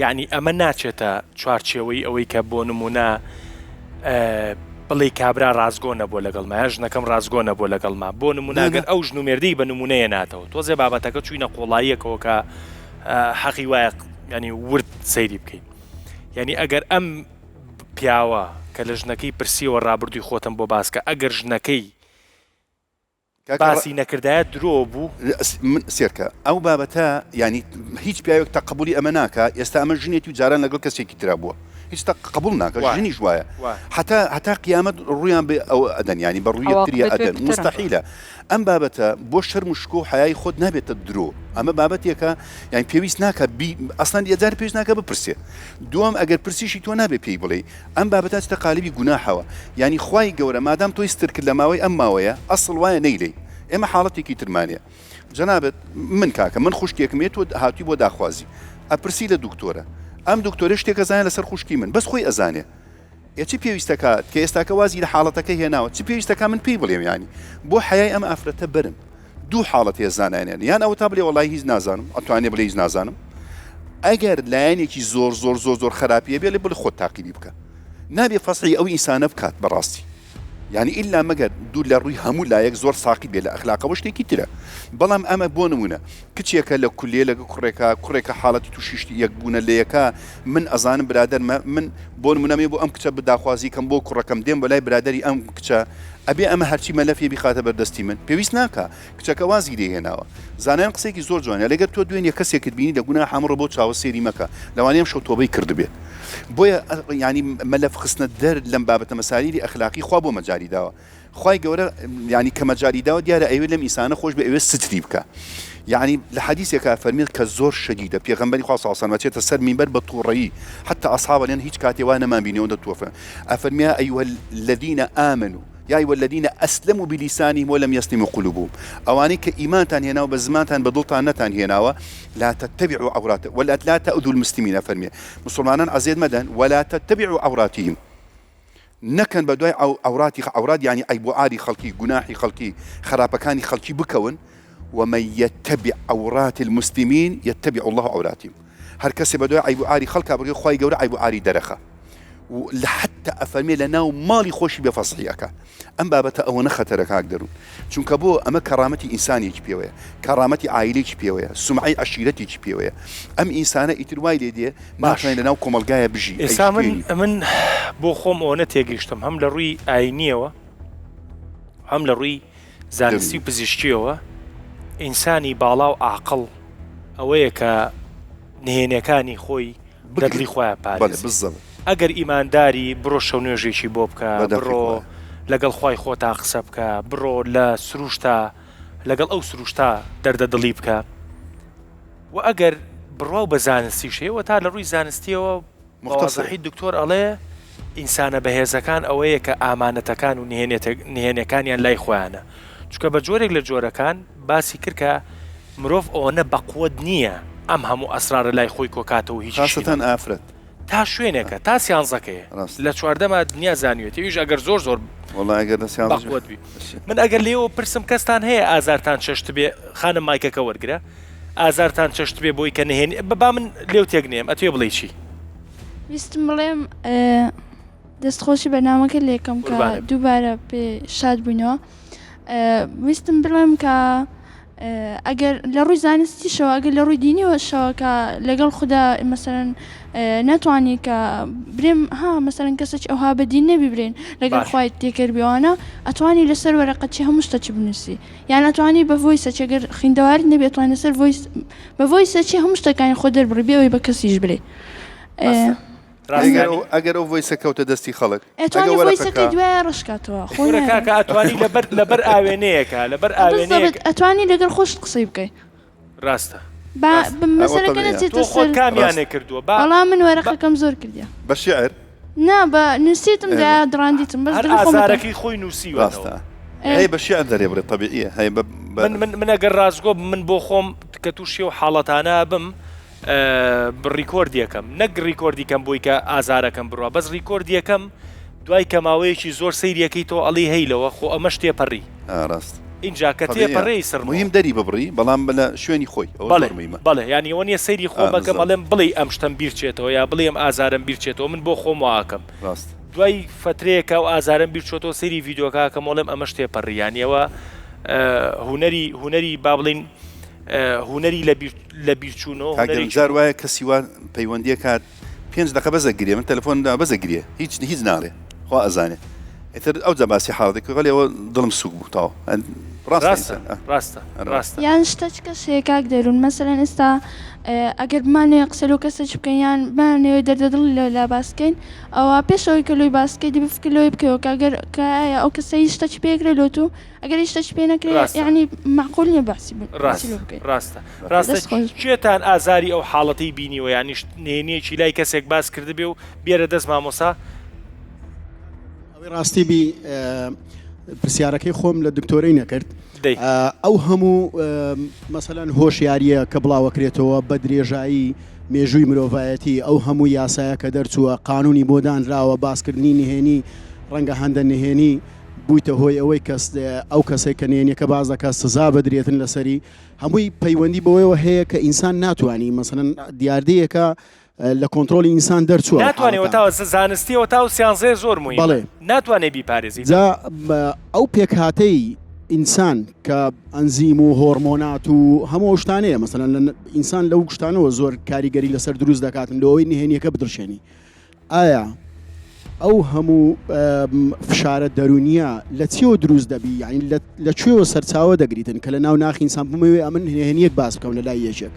یعنی ئەمە ناچێتە چوارچێوەی ئەوەی کە بۆ نمونە بڵێ کابرا ڕازگۆ نەبووە لەگەڵما ژنەکەم ڕازگۆ نەبووە لەگەڵما بۆ نموناگەر ئەو ژنومێردەی بە نمونەیە ناتەوە تۆزێ بابەتەکە چوینە قۆڵاییەکەوە کە حەقی وایە ینی ورد سەیری بکەین یعنی ئەگەر ئەم پیاوە کە لە ژنەکەی پرسیەوە ڕابردووی خۆتم بۆ باسکە ئەگەر ژنەکەی باسی نەکردایە درۆ بوو سێرکە ئەو بابەتە ینی هیچ پیاوێک تەقبولی ئەمە ناکە ئێستا ئەمە ژنێتی و جاران لەگەڵ کەسێکی ترا بووە هیچ قبول ناکە ژنی جوایە حتا قیامەت ڕویان بێ ئەو ئەدەن ینی بە ڕوویە تریە ئەدەن مستەحیلە ئەم بابەتە بۆ شەرم و شکۆ و حیای خۆت نابێتە درۆ ئەمە بابەتێکە یعنی پێویست ناکە ئەسڵان یەجار پێویست ناکە بپرسێ دووەم ئەگەر پرسیشی تۆ نابێ پێی بڵێ ئەم بابەتە چتە قالیبی گوناحەوە ینی خوای گەورە مادام تۆی ستر کرد لە ماوەی ئەم ماوەیە ئەسڵ وایە نەیلێ ئێمە حاڵەتێکی ترمانێ جەنابەت من کاکە من خوشکێکم تۆ هاتووی بۆ داخوازی ئەپرسی لە دکتۆرە ئەم دکتۆرە شتێک ئەزانێت لەسەر خوشکی من بەس خۆی ئەزانێ چی پێویستەکات کە ئێستاکە وازی لە حاڵەتەکە هێناوە چی پێویستەکە من پێی بڵێم ینی بۆ حیای ئەم ئافرەتە برم دوو حاڵەت هێزانانێن یان ئەو تا بڵێ وەڵای هیچ نازانم ئەتوانێ بڵێ هیچ نازانم ئەگەر لایەنێکی زۆر خراپیە بێ لێ بڵێ خۆت تاقیبی بکە نابێ فەسحی ئەو ئینسانە بکات بەڕاستی يعني إلا مجد دول للروي همو لا يك زور ساقي بلا أخلاقه وش تيجي ترى بلام أما بونمونا كتشي كلا كلية لك كريكا حالتي تشيشتي يكبون اللي يكا من أذان برادر ما من بونمونا ميبو أم كتشا بداخوازي كم بو كركم ديم ولا برادري أم كتشا أبي أما هرشي ملفي بخاطر بردستي من بيويسناكا كتشا كوازي دي هنا زانان قصيكي زور جواني لقيت تو دوين يكسي كتبيني لقونا حمر بوت شاو سيري مكا لو أنا يمشوا توبي كردبي بويا يعني ملف خصنا الدر لم بابة مسالي أخلاقي خوابو مجاري داوا خواي جورا يعني كمجاري داوا ديار أيوة لم إنسان خوش بأيوة ستريبكا يعني الحديث يكا فرميل كزور شديدة بيغنبري خاصة أصلا ما تسر منبر بالطوري حتى أصحاب لأن هيك كاتي وانا ما بيني وده توفى أفرميها أيها الذين آمنوا يا أيها الذين أسلموا بلسانهم ولم يسلموا قلوبهم أواني كإيمان تان هنا وبزمان تان بدلتان نتان هنا لا تتبعوا عورات ولا لا تأذوا المسلمين فرمي مسلمان عزيز مدن ولا تتبعوا عوراتهم نكن بدوي عورات يعني أي بعاري خلقي جناحي خلقي خرابكاني خلقي بكون ومن يتبع عورات المسلمين يتبع الله عوراتهم هر كسي بدوي أي بعاري خلقه بري خواي جورا أي بعاري درخه لحتى أفرمي لنا ومالي خوشي بفصحيك أم بابتا أو نخترك أقدرون چونك بو أما كرامتي إنساني بيويا كرامتي عائلي بيويا سمعي عشيرتي بيويا أم إنسانة إترواي لدي ناتوين لنا وكمالقايا بجي إنسان من بو خوم أونا تيجيشتم هم لروي عينيوة هم لروي زانستي وبزيشتيوة إنساني بالاو عقل أويك نهێنەکانی خۆی دەدلی خۆیان پارێزێ ئەگەر ئیمانداری بڕۆ شەو نوێژێکی بۆ بکە بڕۆ لەگەڵ خۆی خۆتا قسە بکە بڕۆ لە سروشتا لەگەڵ ئەو سروشتا دەردە دڵی بکە و ئەگەر بڕوا بە زانستیش هەیە تا لە ڕووی زانستیەوە مەوازەحی دکتۆر ئەڵێ ئینسانە بەهێزەکان ئەوەیە کە ئامانەتەکان و نهێنیەکانیان لای خۆیانە چونکە بە جۆرێک لە جۆرەکان باسی کرد کە مرۆڤ ئەوەنە بەقوت نییە ئەم هەموو ئەسرارە لای خۆی کۆکاتەوە هیچ خاصەتەن ئافرەت تا شوێنێکە تا سیانزەکەیە لە چواردەما دنیا زانیوێت ئەویش ئەگەر زۆر بەقوت بی من ئەگەر لێەوە پرسم کەستان هەیە ئازارتان چەشت بێ خانم مایکەکە وەرگرە ئازارتان چەشت بێ بۆی کە نهێنی بەبا من لێو تێک نێم ئەتوێ بڵێ چی ویستم بڵێم دەستخۆشی بەنامەکە لێکم کە دووبارە پێ شاد بووینەوە ویستم بڵێم کە ئەگەر لە ڕووی زانستیشەوە ئەگەر لە ڕووی دینیەوەشەوە کە لەگەڵ خوددا مەسەرەن ناتوانانی کە برێم مەسەرەن کەسێک ئەوها بە دین نەبیبرێن لەگەڵ خوای تێکردبیەوەوانە ئەتوانی لەسەر وەرەقەچی هەموو شتەچی بنووسی یان ئەتوانی بە ڤۆیسەچ ئەگەر خوێندەواری نەبێت توانێت لەسەر بە ڤۆیسەچی هەموو شتەکانی خۆ دەربڕی بێەوەی بە کەسیش برێ ئەگەر ئەو ڤۆیسە کەوتە دەستی خەڵک ئەتوانی ڤۆیسەکەی دوایە ڕشکاتەوە خۆرەکە ئەتوانی لەبەر ئاوێنەیەکە لەبەر ئاوێنەیەک ئەتوانی لەگەر خۆش قسەی بکەیت ڕاستە مەسەرەکە نەچێتە سەر کامیانێ کردووە بەڵام من وەرەقەکەم زۆر کردیە بە شیعر نا بە نووسیتم دا دڕاندیتم بەس ئازارەکەی خۆی نووسیوە ڕاستە هەیە بە شیعر دەرێ بڕێ طبیعیە هەیە من ئەگەر ڕازگۆ من بۆ خۆم کە تووشی و حاڵەتانە بم ڕیکۆردیەکەم نەک ڕیکۆردیکەم بۆی کە ئازارەکەم بڕوە بەس ڕیکۆردیەکەم دوای کەماوەیەکی زۆر سەیریەکەی تۆ ئەڵی هەیلەوە خۆ ئەمەش تێپەڕی ڕاست اینجا کە تێپەڕێی سەر مهم دەری ببڕی بەڵام بە شوێنی خۆی بەڵێ ینی ئەوە نیە سەیری خۆمەکەم بەڵێم بڵێ ئەم شتم بیرچێتەوە یا بڵێم ئازارم بیرچێتەوە من بۆ خۆم واکەم دوای فترەیەکە و ئازارم بیرچێتەوە سەیری ڤیدۆکەکە مۆڵێم ئەمەش تێپەڕی یانیەوە هوەری با بڵین هوەری لە بیرچوونەوە جار وایە کەسی وان پەیوەندیە کات 5 دقە بەزەگرێ من تەلەفۆندا بەزەگرێ هیچ ناڵێ خوا ئەزانێ ئێتر ئەو جەباسی حاڵێک غەڵێەوە دڵم سوک بوو تاوە ڕاستە یان شتەچ کەسێک کاک دەروون مەسەرەن ئێستا ئەگەر بمانەوێ قسە لەو کەسەچ بکەین یان بمانەوێ دەردەدڵ لە باسکەین ئەوە پێشەوەی کە لۆی باسکەی دی بفکرلەوەی بکەوە کەگەر کایە ئەو کەسەی شتەچ پێکرێ لۆت و ئەگەر شتەچ پێ نەکرێت یعنی معقول نیە باسی ڕاستە کوێتان ئازاری ئەو حاڵەتی بینیوە یانی نهێنیەکی لای کەسێک باس کرد بێ و بێرە دەست مامۆسا ڕاستی بی پرسیارەکەی خۆم لە دکتۆرەی نەکرد ئەو هەموو مەسەلەن هۆشیاریە کە بڵاوەکرێتەوە بە درێژایی مێژووی مرۆڤایەتی ئەو هەموو یاسایە کە دەرچووە قانونی بۆ دانراوە باسکردنی نهێنی ڕەنگە هەندە نهێنی بوویتە هۆی ئەوەی کەس ئەو کەسێک کە نهێنیەکە باز دەکات سزا بدرێتن لەسەری هەمووی پەیوەندی بەوەیەوە هەیە کە ئینسان ناتوانانی مەسەلەن دیاردەیەکە لە کۆنتترۆلی ئینسان دەرچووە ناتوانێت تا زانستیەوە تا و سیانزێ زۆر مووی بەڵێ ناتوانێت بیپارێزی ئەو پێکهاتەی ئینسان کە ئەنزیم و هۆرمۆنات و هەموو شتانەیە مەسەلەن لە ئینسان لەو شتانەوە زۆر کاریگەری لەسەر دروست دەکاتن لەوەی نهێنیەکە بدرشێنی ئایا ئەو هەموو فشارە دەرونیە لە چیەوە دروست دەبی یعنی لەکوێوە سەرچاوە دەگریتن کە لە ناو ناخی ئینسان بمەوێ ئەمن نهێنیەک باس بکەم لە لای یەکێک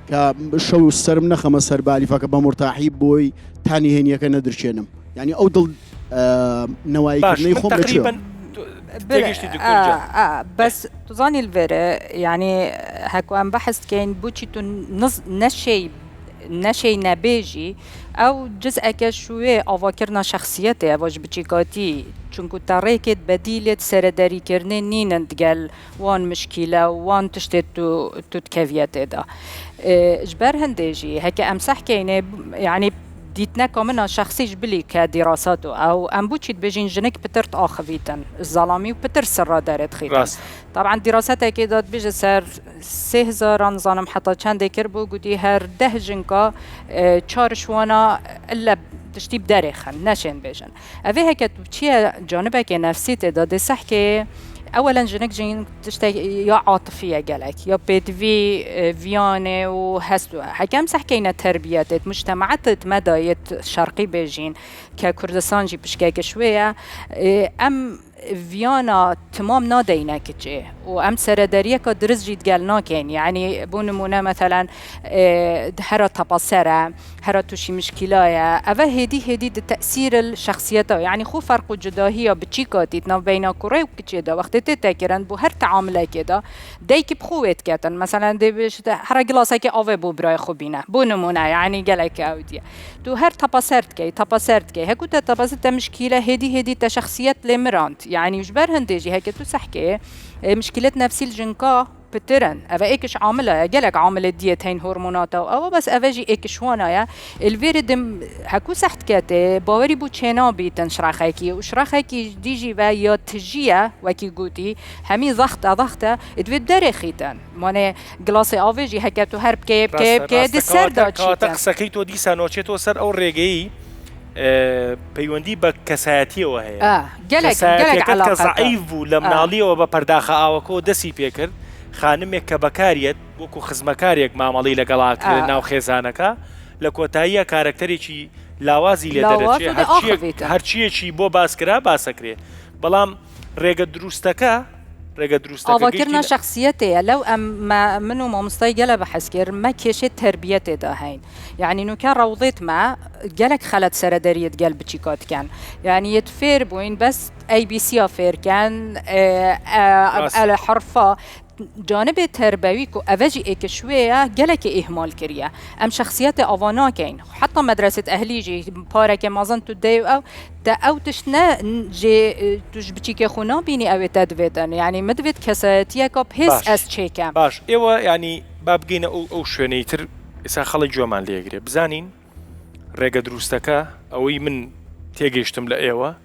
کە شەو سرم نەخەمە سەر بالیفەکە بە مرتاحی بۆی تا نهێنیەکە نەدرچێنم یعنی ئەو دڵ نەوایکردنەی خۆم لەکوێوە بس تظاني الفيرة يعني هكو ام بحث كاين بوتشي تو نشي نبيجي او جزء كشوي افكرنا شخصيته واش بتشيكاتي چونكو تاريكت بديلة سرداري كرنين نين تقال وان مشكلة وان تشتت تتكفيت دا جبر هندجي هكا امسح كاينه يعني ديتنا كمان شخصي جبلي كدراساته او ام بوتشي بيجين جنك بترت اخفيتن الظلامي وبتر سر دارت خير طبعا دراسات اكيد بيجي سر 3000 نظام حتى چند كربو قدي هر 10 جنكا 4 شوانا الا تشتي بدارخن نشين بيجن أفي هيك تشيا جانبك نفسي تدا سحكي اولا جنك جين تشتي يا عاطفيه قالك يا بيت في فياني وهستو حكم سحكينا تربيات مجتمعات مدايت شرقي بيجين ككردستان جي بشكاك شويه ام فيانا تمام نادينا كتجي وام سرداريه كدرس جيت قالنا كان يعني بونمونه مثلا هرا تبصره هرا توشي مشكله افا هدي تاثير الشخصيات يعني خو فرق جداهيه بتشيكاتي بين كوري وكتشدا وقت تتكرن بو هر تعامله كده ديك بخوت كاتن مثلا دي بش هر جلاسه كي اوفي بو براي خوبينه بونمونه يعني قالك اودي تو هر تبصرت كي هكو تبصرت مشكله هدي تشخصيات لمرانت يعني يجبر هندجي هيك تسحكي مشكلة نفسي الجنكا بترن أفا إيكش عاملة جالك عاملة ديت هين هرمونات أو بس أفاجي إيكش وانا الفيردم هكو سحت كاتي باوري بو تشينا بيتن شراخيكي وشراخيكي ديجي ويا تجيه وكي قوتي همي ضغطة اتفيد دارخيتن ماني جلاسي أفاجي هكاتو هرب كي دي سر داتشيتن تقسكيتو دي سانوچيتو سر أو ريجي پەیوەندی بە کەسایەتیەوە هەیە گەلێک کە زەعیف بوو لە مناڵیەوە بە پەرداخە ئاوەکۆ دەسی پێکرد خانمێک کە بەکارێت وەکو خزمەکارێک مامەڵی لەگەڵاکرد ناو خێزانەکە لە کۆتاییە کارکتەرێکی لاوازی لێ دەرەچێت هەرچیەکی بۆ باسکرا باسەکرێ بەڵام ڕێگە دروستەکە ئاواکردنا شخصیەتەیە لەو من و مامۆستای گەلە بەحەز کرد مە کێشێت تربیەتێدا هەین یعنی نوکە ڕەوڵێت ما گەلێک خەلەت سەرەدەریت گەل بچیکاتکەن یعنی یەت فێر بووین بەس ABC فێرکەن حرفە جانب تربوي كو أفاجي إيك شوية جلك إهمال كريه أم شخصيات أفانا كين حتى مدرسة أهلي جي بارك مازن تدايو أو تشنا جي تجبتشيك خونا بيني أو تدفيدن يعني مدفيد كساتيا كوب هيس أس تشيكام باش إيوه يعني بابجينا أو شوينيتر إسا خلي جومان ليجري بزانين ريجا دروستكا أوي من تيجيشتم لإيوه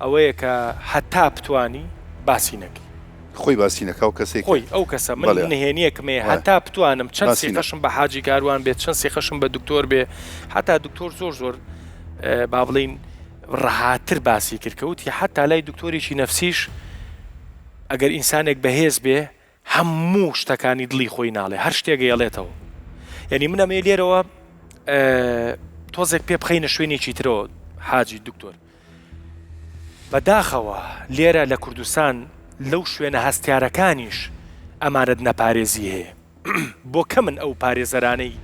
أويك حتى بتواني باسينك خۆی باسیینەکە و کەسێک خۆی ئەو کەسە من نهێنیەکمێ هەتا بتوانم چەند سێخەشم بە حاجی کاروان بێت چەند سێخەشم بە دکتۆر بێ هەتا دکتۆر زۆر با بڵین ڕەهاتر باسی کردکەوت یا هەتا لای دکتۆرێکی نەفسیش ئەگەر ئینسانێک بەهێز بێ هەموو شتەکانی دڵی خۆی ناڵێ هەر شتێک گەیەڵێتەوە یعنی منەمێ لێرەوە تۆزێک پێ بخەینە شوێنێکی ترەوە حاجی دکتۆر بەداخەوە لێرە لە کوردستان لەو شوێنە هەستیارەکانیش ئەمانت نەپارێزی هەیە بۆ کە من ئەو پارێزەرانەی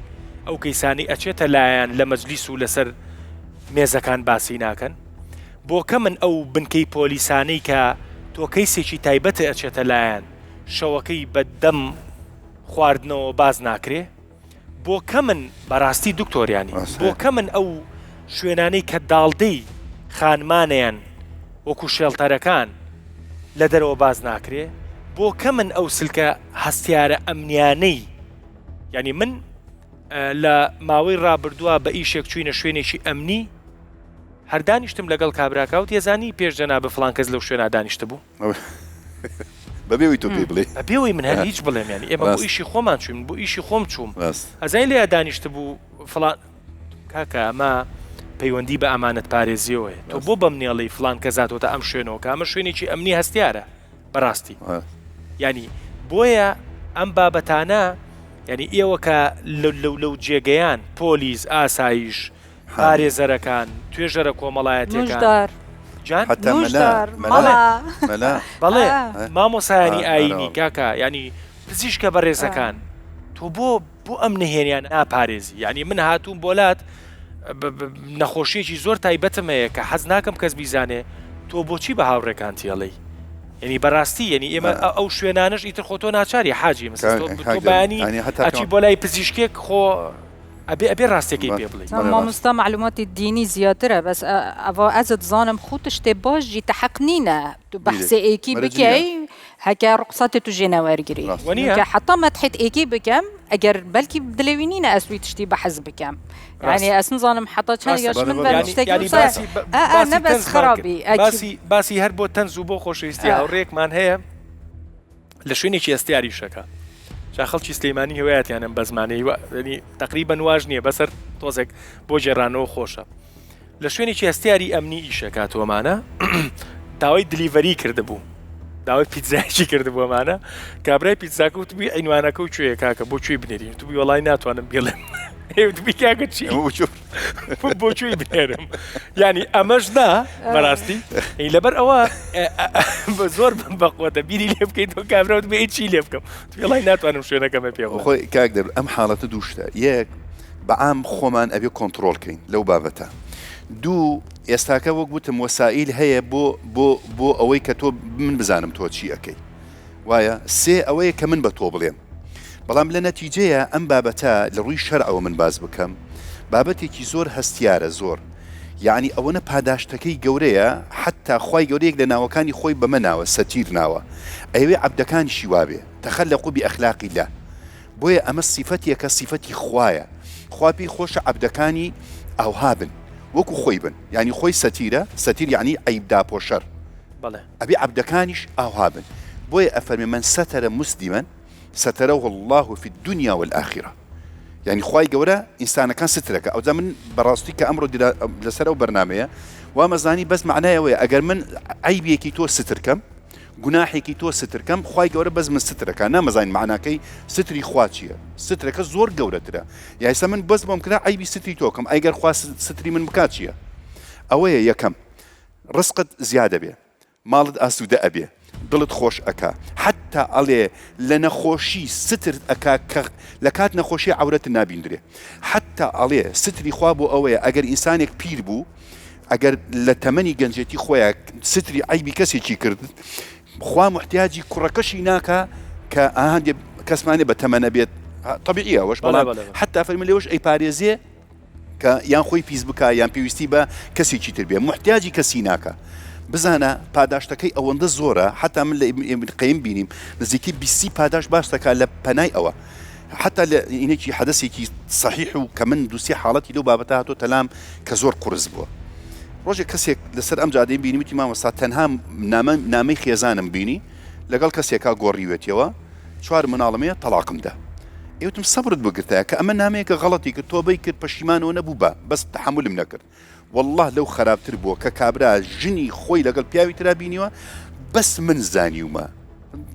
ئەو کەیسانی ئەچێتە لایەن لە مەجلیس و لەسەر مێزەکان باسی ناکەن بۆ کە من ئەو بنکەی پۆلیسانەی کە تۆ کەیسێکی تایبەتە ئەچێتە لایەن شەوەکەی بە دەم خواردنەوە باز ناکرێ بۆ کە من بەڕاستی دکتۆریانی بۆ کە من ئەو شوێنانەی کە داڵدەی خانمانیان وەکو شێڵتەرەکان لە دەرەوە باز ناکرێ بۆ کە من ئەو سلکە هەستیارە ئەمنیانەی یعنی من لە ماوەی ڕابردووە بە ئیشێک چوینە شوێنێکی ئەمنی هەردانیشتم لەگەڵ کابراکەوت ێزانی پێش جەنابە فڵان کەس لەو شوێنە دانیشتە بوو بەبێەوەی تۆ پێ بڵێ بەبێەوەی من هەر هیچ بڵێم ینی ئێمە بۆ ئیشی خۆمان چوین بۆ ئیشی خۆم چووم ئەزای لێ دانیشتە بوو فڵان کاکە ئەمە پەیوەندی بە ئەمانەت پارێزیەوەیە تۆ بۆ بەم نێڵی فڵان کەزاتۆتە ئەم شوێنەوە کە ئەمە شوێنێکی ئەمنی هەستیارە بەڕاستی ینی بۆیە ئەم بابەتانە ینی ئێوە کە لەو جێگەیان پۆلیس ئاسایش پارێزەرەکان توێژەرە کۆمەڵایەتەکان بەڵێ مامۆسایانی ئاینی کاکە ینی پزیشکە بەڕێزەکان تۆ بۆ ئەم نهێنیان ناپارێزی ینی من هاتووم بۆلات نەخۆشیێکی زۆر تایبەتمەیە کە حەز ناکەم کەس بیزانێ تۆ بۆچی بە هاوڕێکانتی ئەڵێی ینی بەڕاستی ینی ئێمە ئەو شوێنانش ئیتر خۆ تۆ ناچاری حاجی تۆ بەیانی ئەچی بۆ لای پزیشکێک خۆ ئەبێ ڕاستێکی پێ بڵێ مامۆستا معلوماتی دینی زیاترە بەس ئەوە ئەزت زانم خوتە شتێ باشی تەحەق نینە تو بەحسێ ئێکی بکەی هەکە ڕقساتی تو ژێنەوەرگری کە حتا مەتحێت ئێکی بکەم ئەگەر بەلکی دلێوینینە ئەسوی تشتی بەحەز بکەم یعنی ئەسن زانم حتا چەند یاش من بەشتێکی نەبەس خراپی باسی هەر بۆ تەنز و بۆ خۆشەویستی هاوڕێکمان هەیە لە شوێنێکی ئەستیاریشەکە خەڵکی سلەیمانی هەوایەتیانم بە زمانەی تقریبەن واژ نییە بەسەر تۆزێک بۆ جێڕانەوە خۆشە لە شوێنێکی هەستیاری ئەمنی ئیشەکاتۆمانە داوای دلیڤەری کردبوو داوای پیتزایکی کردبووەمانە کابرای پیتزاکە وتبووی عینوانەکە و کوێیە کاکە بۆ کوێی بنێرین توبووی وەڵای ناتوانم بێڵێم وتبووی کاکە چی بۆ کوێی بنێرم ینی ئەمەش نا بەڕاستی لەبەر ئەوە زۆر بەقوتە بیری لێ بکەیت تۆ کابراوت بێ چی لێ بکەم وڵای ناتوانم شوێنەکەمە پێ خۆی کاک دەر ئەم حاڵەتە دووشتە یەک بەعام خۆمان ئەبێ کۆنتترۆلکەین لەو بابەتە دوو ئێستاکە وەک گوتم وەسائل هەیە بۆ ئەوەی کە تۆ من بزانم تۆ چی ئەەکەی وایە سێ ئەوەیە کە من بە تۆ بڵێم بەڵام لە نەتیجەیە ئەم بابەتە لە ڕووی شەرعەوە من باز بکەم بابەتێکی زۆر هەستیارە زۆر یعنی ئەوەنە پاداشتەکەی گەورەیە حتا خی گەورەیەک لە ناوەکانی خۆی بەمە ناوە سەتیر ناوە ئەوێ عەبدەکانی وابێ تەخەلەقوا بئەخلاقی الله بۆیە ئەمە سیفەتێکە سیفەتی خوایە خوا پێی خۆشە عەبدەکانی ئەوها بن وەکو خۆی بن ینی خۆی سەتیرە سەتیر یعنی عیبدا پۆشەر ئەبێ عەبدەکانیش ئاوها بن بۆیە ئەفەرمێ من سەتەرە مسلمەن ستره الله في الدنيا والآخرة يعني خواي جورا إنسان كان سترك أو زمن براستي كأمر لسره وبرنامجه ومزاني بس معناه ويا أجر من عيبي كي تو ستركم جناحي كي تو ستركم خواي جورا بس من سترك أنا مزاني معناه كي ستري خواتشيا سترك زور جورا ترى يعني سمن بس ممكن عيبي ستري توكم أجر خوا ستري من مكاتشيا أويا يا كم رزقت زيادة بيه مالد أسود أبيه دڵت خۆش ئەکا حتا ئەڵێ لە نەخۆشی ستر ئەکا لە کات نەخۆشی عورەت نابیندرێ حتا ئەڵێ ستری خوا بۆ ئەوەیە ئەگەر ئینسانێک پیر بوو ئەگەر لە تەمەنی گەنجێتی خۆیان ستری عیبی کەسێکی کرد خوا محتیاجی کوڕەکەشی ناکە کە ئاهەندێ کەسمانێ بە تەمەنە بێت طبیعیە وەش بەڵام حتا فەرمی لێوەش ئەی پارێزێ کە یان خۆی پیس بکە یان پێویستی بە کەسێکی تر بێ محتیاجی کەسی ناکە بزانە پاداشتەکەی ئەوەندە زۆرە حتا من لە ابن قەیم بینیم نزیکی 20 پاداش باش دەکات لە پەنای ئەوە حتا لە ئینێکی حەدەسێکی صحیح و کە من دووسێ حاڵەتی لەو بابەتە هاتۆ تەلام کە زۆر قورس بووە ڕۆژێک کەسێک لەسەر ئەم جادەی بینیوتی مامۆستا تەنها نامەی خێزانم بینی لەگەڵ کەسێکا گۆڕیوێتەوە 4 مناڵمەیە تەلاقم دا ئێوتم سەبرت بگرتە کە ئەمە نامەیەکە غەڵەتی کرد تۆبەی کرد پەشیمانەوە نەبوو بە بەس تحملم نەکرد والله لو خرابتر بووە کە کابرا ژنی خۆی لەگەڵ پیاوی ترا بینیوە بەس من زانیومە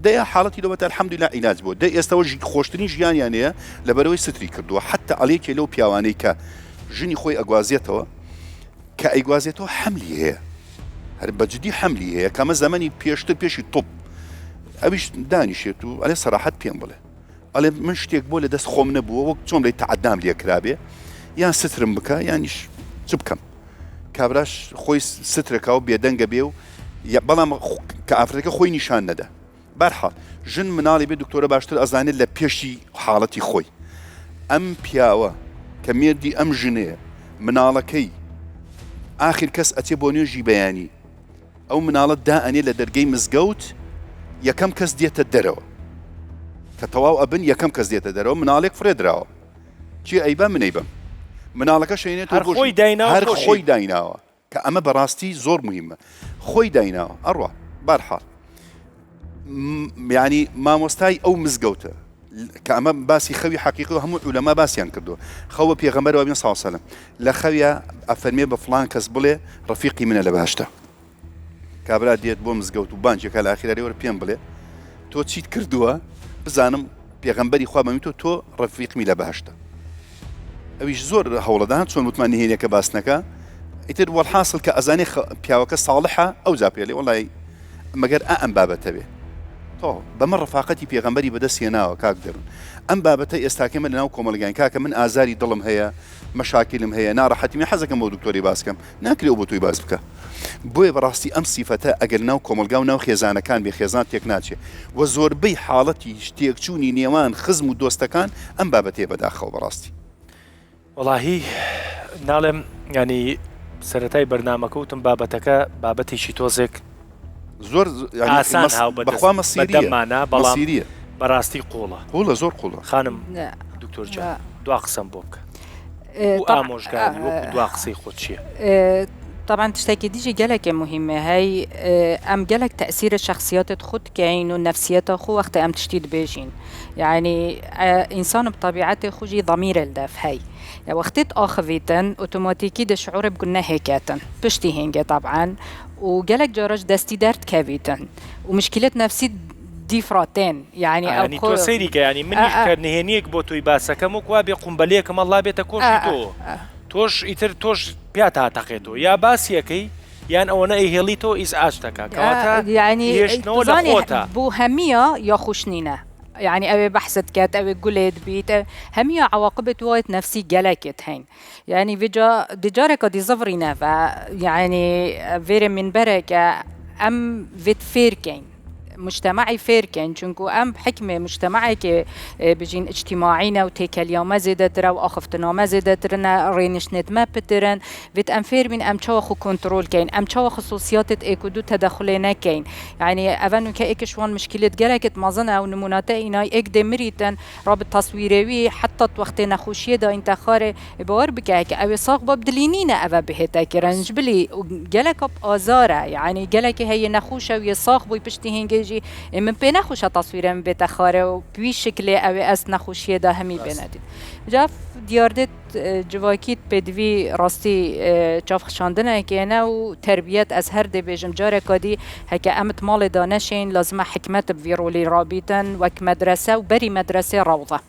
دەیە حاڵەتی لەوەتە الحەمدولله عیلاج بووە دە ئێستاوە خۆشترین ژیانیانەیە لەبەرەوەی ستری کردووە حتا ئەڵێکێ لەو پیاوانەی کە ژنی خۆی ئەگوازێتەوە کە ئەیگوازێتەوە حەملی هەیە هەر بەجددی حەملی هەیە کەمە زەمەنی پێشتر پێشی توپ ئەویش دانیشێت و ئەلێ سەراحەت پێم بڵێ ئەڵێ من شتێک بۆ لە دەست خۆم نەبووە وەک چۆن لەی تەعەدام لێکرابێ یان سترم بکە یانیش چ بکەم کابراش خۆی سترەکەەوە بێدەنگە بێ و بەڵام کە ئافرەکە خۆی نیشان نەدا بەرحاڵ ژن مناڵی بێ دکتۆرە باشتر ئەزانێت لە پێشی حاڵەتی خۆی ئەم پیاوە کە مێردی ئەم ژنەیە مناڵەکەی ئاخر کەس ئەچێ بۆ نوێژی بەیانی ئەو مناڵەت دائەنێ لە دەرگەی مزگەوت یەکەم کەس دێتە دەرەوە کە تەواو ئەبن یەکەم کەس دێتە دەرەوە مناڵێک فرێدراوە چی ئەیبە من ئەیبم مناڵەکە شوێنێت هەر خۆی دایناوە کە ئەمە بەڕاستی زۆر مهمە خۆی دایناوە ئەڕوا بەرحاڵ یعنی مامۆستای ئەو مزگەوتە کە ئەمە باسی خەوی حەقیقی و هەموو عولەما باسییان کردووە خەوە پێغەمبەرەوە بێن ساڵ سەلەم لە خەویە ئەفەرمێ بە فڵان کەس بڵێ ڕەفیقی منە لە بەهەشتە کابرا دێت بۆ مزگەوت و بانجێکە لە ئاخیرە وەرە پێم بڵێ تۆ چیت کردووە بزانم پێغەمبەری خوا بەمی تۆ ڕەفیقمی لە بەهەشتە ئەویش زۆر هەوڵەدان چۆن وتمان نهێنیەکە باسنەکە ئیتر وەڵحاصل کە ئەزانێ پیاوەکە ساڵحە ئەو جا پێڵێ وەڵی مەگەر ئەم بابەتە بێ تۆ بەمە ڕەفاقەتی پێغەمبەری بەدەستێناوە کاک دەرون ئەم بابەتە ئێستاکەمە لەناو کۆمەلگان کاکە من ئازاری دڵم هەیە مەشاکلم هەیە ناڕەحەتیمە حەزەکەم بۆ دکتۆری باسکەم ناکرێ بۆ توی باس بکە بۆیە بەڕاستی ئەم سیفەتە ئەگەر ناو کۆمەلگا و ناو خێزانەکان بێ خێزان تێک ناچێ و زۆربەی حاڵەتی شتێکچوونی نێوان خزم و دۆستەکان ئەم بابەتێ بەداخەوە بەڕاستی وەڵاهی ناڵێم ینی سەرەتای بەرنامەکەوتم بابەتەکە بابەتێکی تۆزێک زۆر ئاسان هاو بەدەمانە بەڵام بەڕاستی قوڵە زۆر قوڵە خانم دکتۆر جان دوا قسەم بۆ بکە ئامۆژگاری وەکو دوا قسەی خۆت چییە طبعا تشتكي ديجي جالك مهمة هاي أم جالك تأثير الشخصيات تخد كعين والنفسيات أخو وقت أم تشتيد بيجين يعني إنسان بطبيعته خوجي ضمير الدف هاي يعني وقتت آخذيتن أوتوماتيكي ده شعور بقولنا هيكاتن بشتي هنجي طبعا وجالك جارج دستي دارت كابيتن ومشكلة نفسي ديفراتين يعني تو سيريك يعني من يحكر نهينيك بوتو يباسكم وكوابي قنبليكم الله بيتكوش تو توش إتر توش بياتها تقيتو يا باسيكي يعني أنا إهليتو إز أشتكا كواتا يعني تظاني بو همية يا خوشنينة يعني أبي بحثت كات أبي قلت بيت همية عواقب وايد نفسي جلكت هين يعني فيجا دجارك دي زفرينا يعني فيري من بركة أم فيت فيركين مجتمعي فيركن چونكو ام حكمه مجتمعي كي بجين اجتماعينا وتيك اليوم ما زادترا واخفتنا ما زادترنا رينشنت ما بترن فيت ام فير من ام تشوخو كنترول كاين ام تشوخ خصوصيات ايكودو تدخلنا كاين يعني افنو كايك شوان مشكله جلكت مازنا او نموناتينا اك دمريتن رابط تصويري حتى وقتنا خوشيه دا انت خاري باور بكاك او صاغ بدلينينا افا بهتا كرنج بلي جلك ازاره يعني جلك هي نخوشه ويصاغ بو بشتي من بين خوش تصوير من بيت خاره و بوی شکل او اس نخوشیه ده همی بندید جاف دیاردت جواکیت بدوی راستی جاف خشاندنه که نه و تربیت از هر دی بیجم جاره کدی هک امت مال دانشین لازم حکمت بویرولی رابطن وک مدرسه و بری مدرسه روضه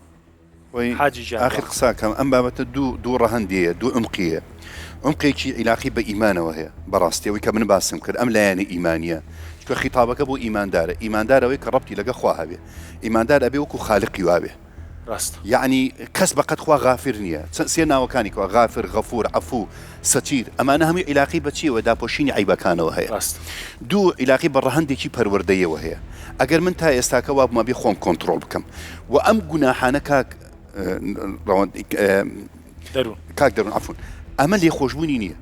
آخر قساكم أم بابت دو رهندية دو عمقية عمقية علاقي بإيمانه وهي براستي ويكمن باسم كر أم لا يعني إيمانية شو خطابك أبو إيمان دار ويك ربطي لقى خواها به إيمان دار أبي وكو خالق يوابه راست يعني كسب قد خوا غافرنية سينا وكانك غافر غفور عفو ستير أما أنا هم علاقي بتشي ودا بوشيني عيبا كان وهي راست دو علاقي برهندي شي پروردية وهي أجر من تا يستاك واب ما بيخون كنترول بكم وأم جناحنا كاك درون عفوا أما اللي خوشبوني نية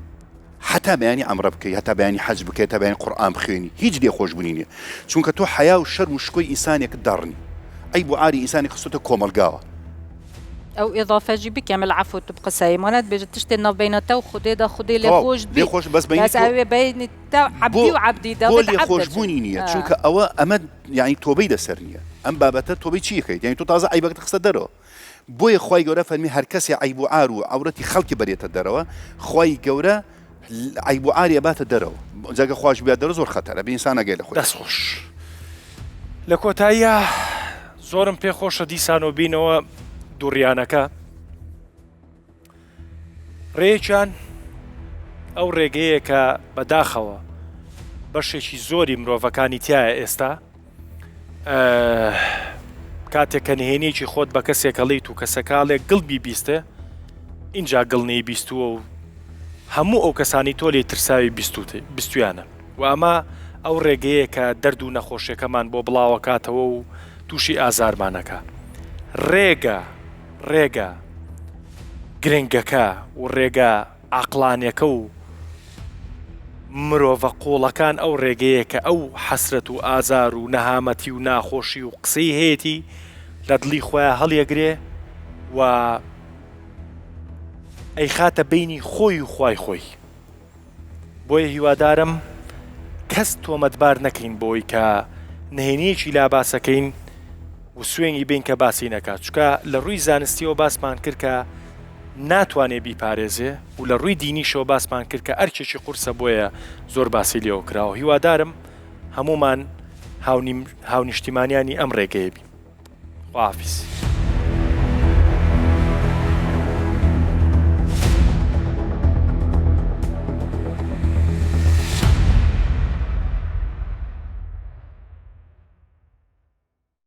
حتى بياني عمر بكي حتى بياني حج بكي حتى بياني قرآن بخيني هيج لي خوشبوني نية چونك تو حياة والشر وشكوي إنسانك دارني أي بوعاري إنسانك خصوته كومالقاوة او اضافه جيبي كامل عفو تبقى سايمونات بيجي تشتي النوف بيناتها وخدي دا خدي لي خوش بي خوش بس بين عبدي وعبدي دا بولي خوش بوني نية چونك أوا أمد يعني توبي لسرنية أم بابتا توبي چي خيت يعني تو تازه عيبك تخص درو بوي خواي گورا فرمي هر کسی عيب وعار وعورتي خلق بريت درو خواي گورا عيب وعار يبات درو جاك خواش بيا درو زور خطر بإنسان قال خوش دس خوش لكوتايا زورم پێ خۆشە دیسان و بینەوە دووڕیانەکە ڕێیان ئەو ڕێگەیە کە بەداخەوە بەشێکی زۆری مرۆڤەکانی تایە ئێستا کاتێک کە نهێنیەکی خۆت بە کەسێکەڵیت و کەسەکاڵێک گڵبی بیستە اینجا گڵنەی بیستووە و هەموو ئەو کەسانی تۆ لێ ترساوی بیستویانە و ئەمە ئەو ڕێگەیە کە دەرد و نەخۆشیەکەمان بۆ بڵاوەکاتەوە و تووشی ئازارمانەکە ڕێگە گرنگەکە و ڕێگە عاقلانیەکە و مرۆڤە قوڵەکان ئەو ڕێگەیە کە ئەو حەسرەت و ئازار و نەهامەتی و ناخۆشی و قسەی هەیەی لە دڵی خۆیان هەڵیەگرێ و ئەی خاتە بینی خۆی و خوای خۆی بۆیە هیوادارم کەس تۆمەتبار نەکەین بۆی کە نهێنیەکی لا باسەکەین و سوێنی بین کە باسی نەکات چکە لە ڕووی زانستیەوە باسمان کرد کە ناتوانێ بیپارێزێ و لە ڕووی دینیشەوە باسمان کرد کە ئەرکێکی قورسە بۆیە زۆر باسی لێەوە کراوە هیوادارم هەمومان هاونیشتیمانیانی ئەم ڕێگەیە بین. خواحافیز.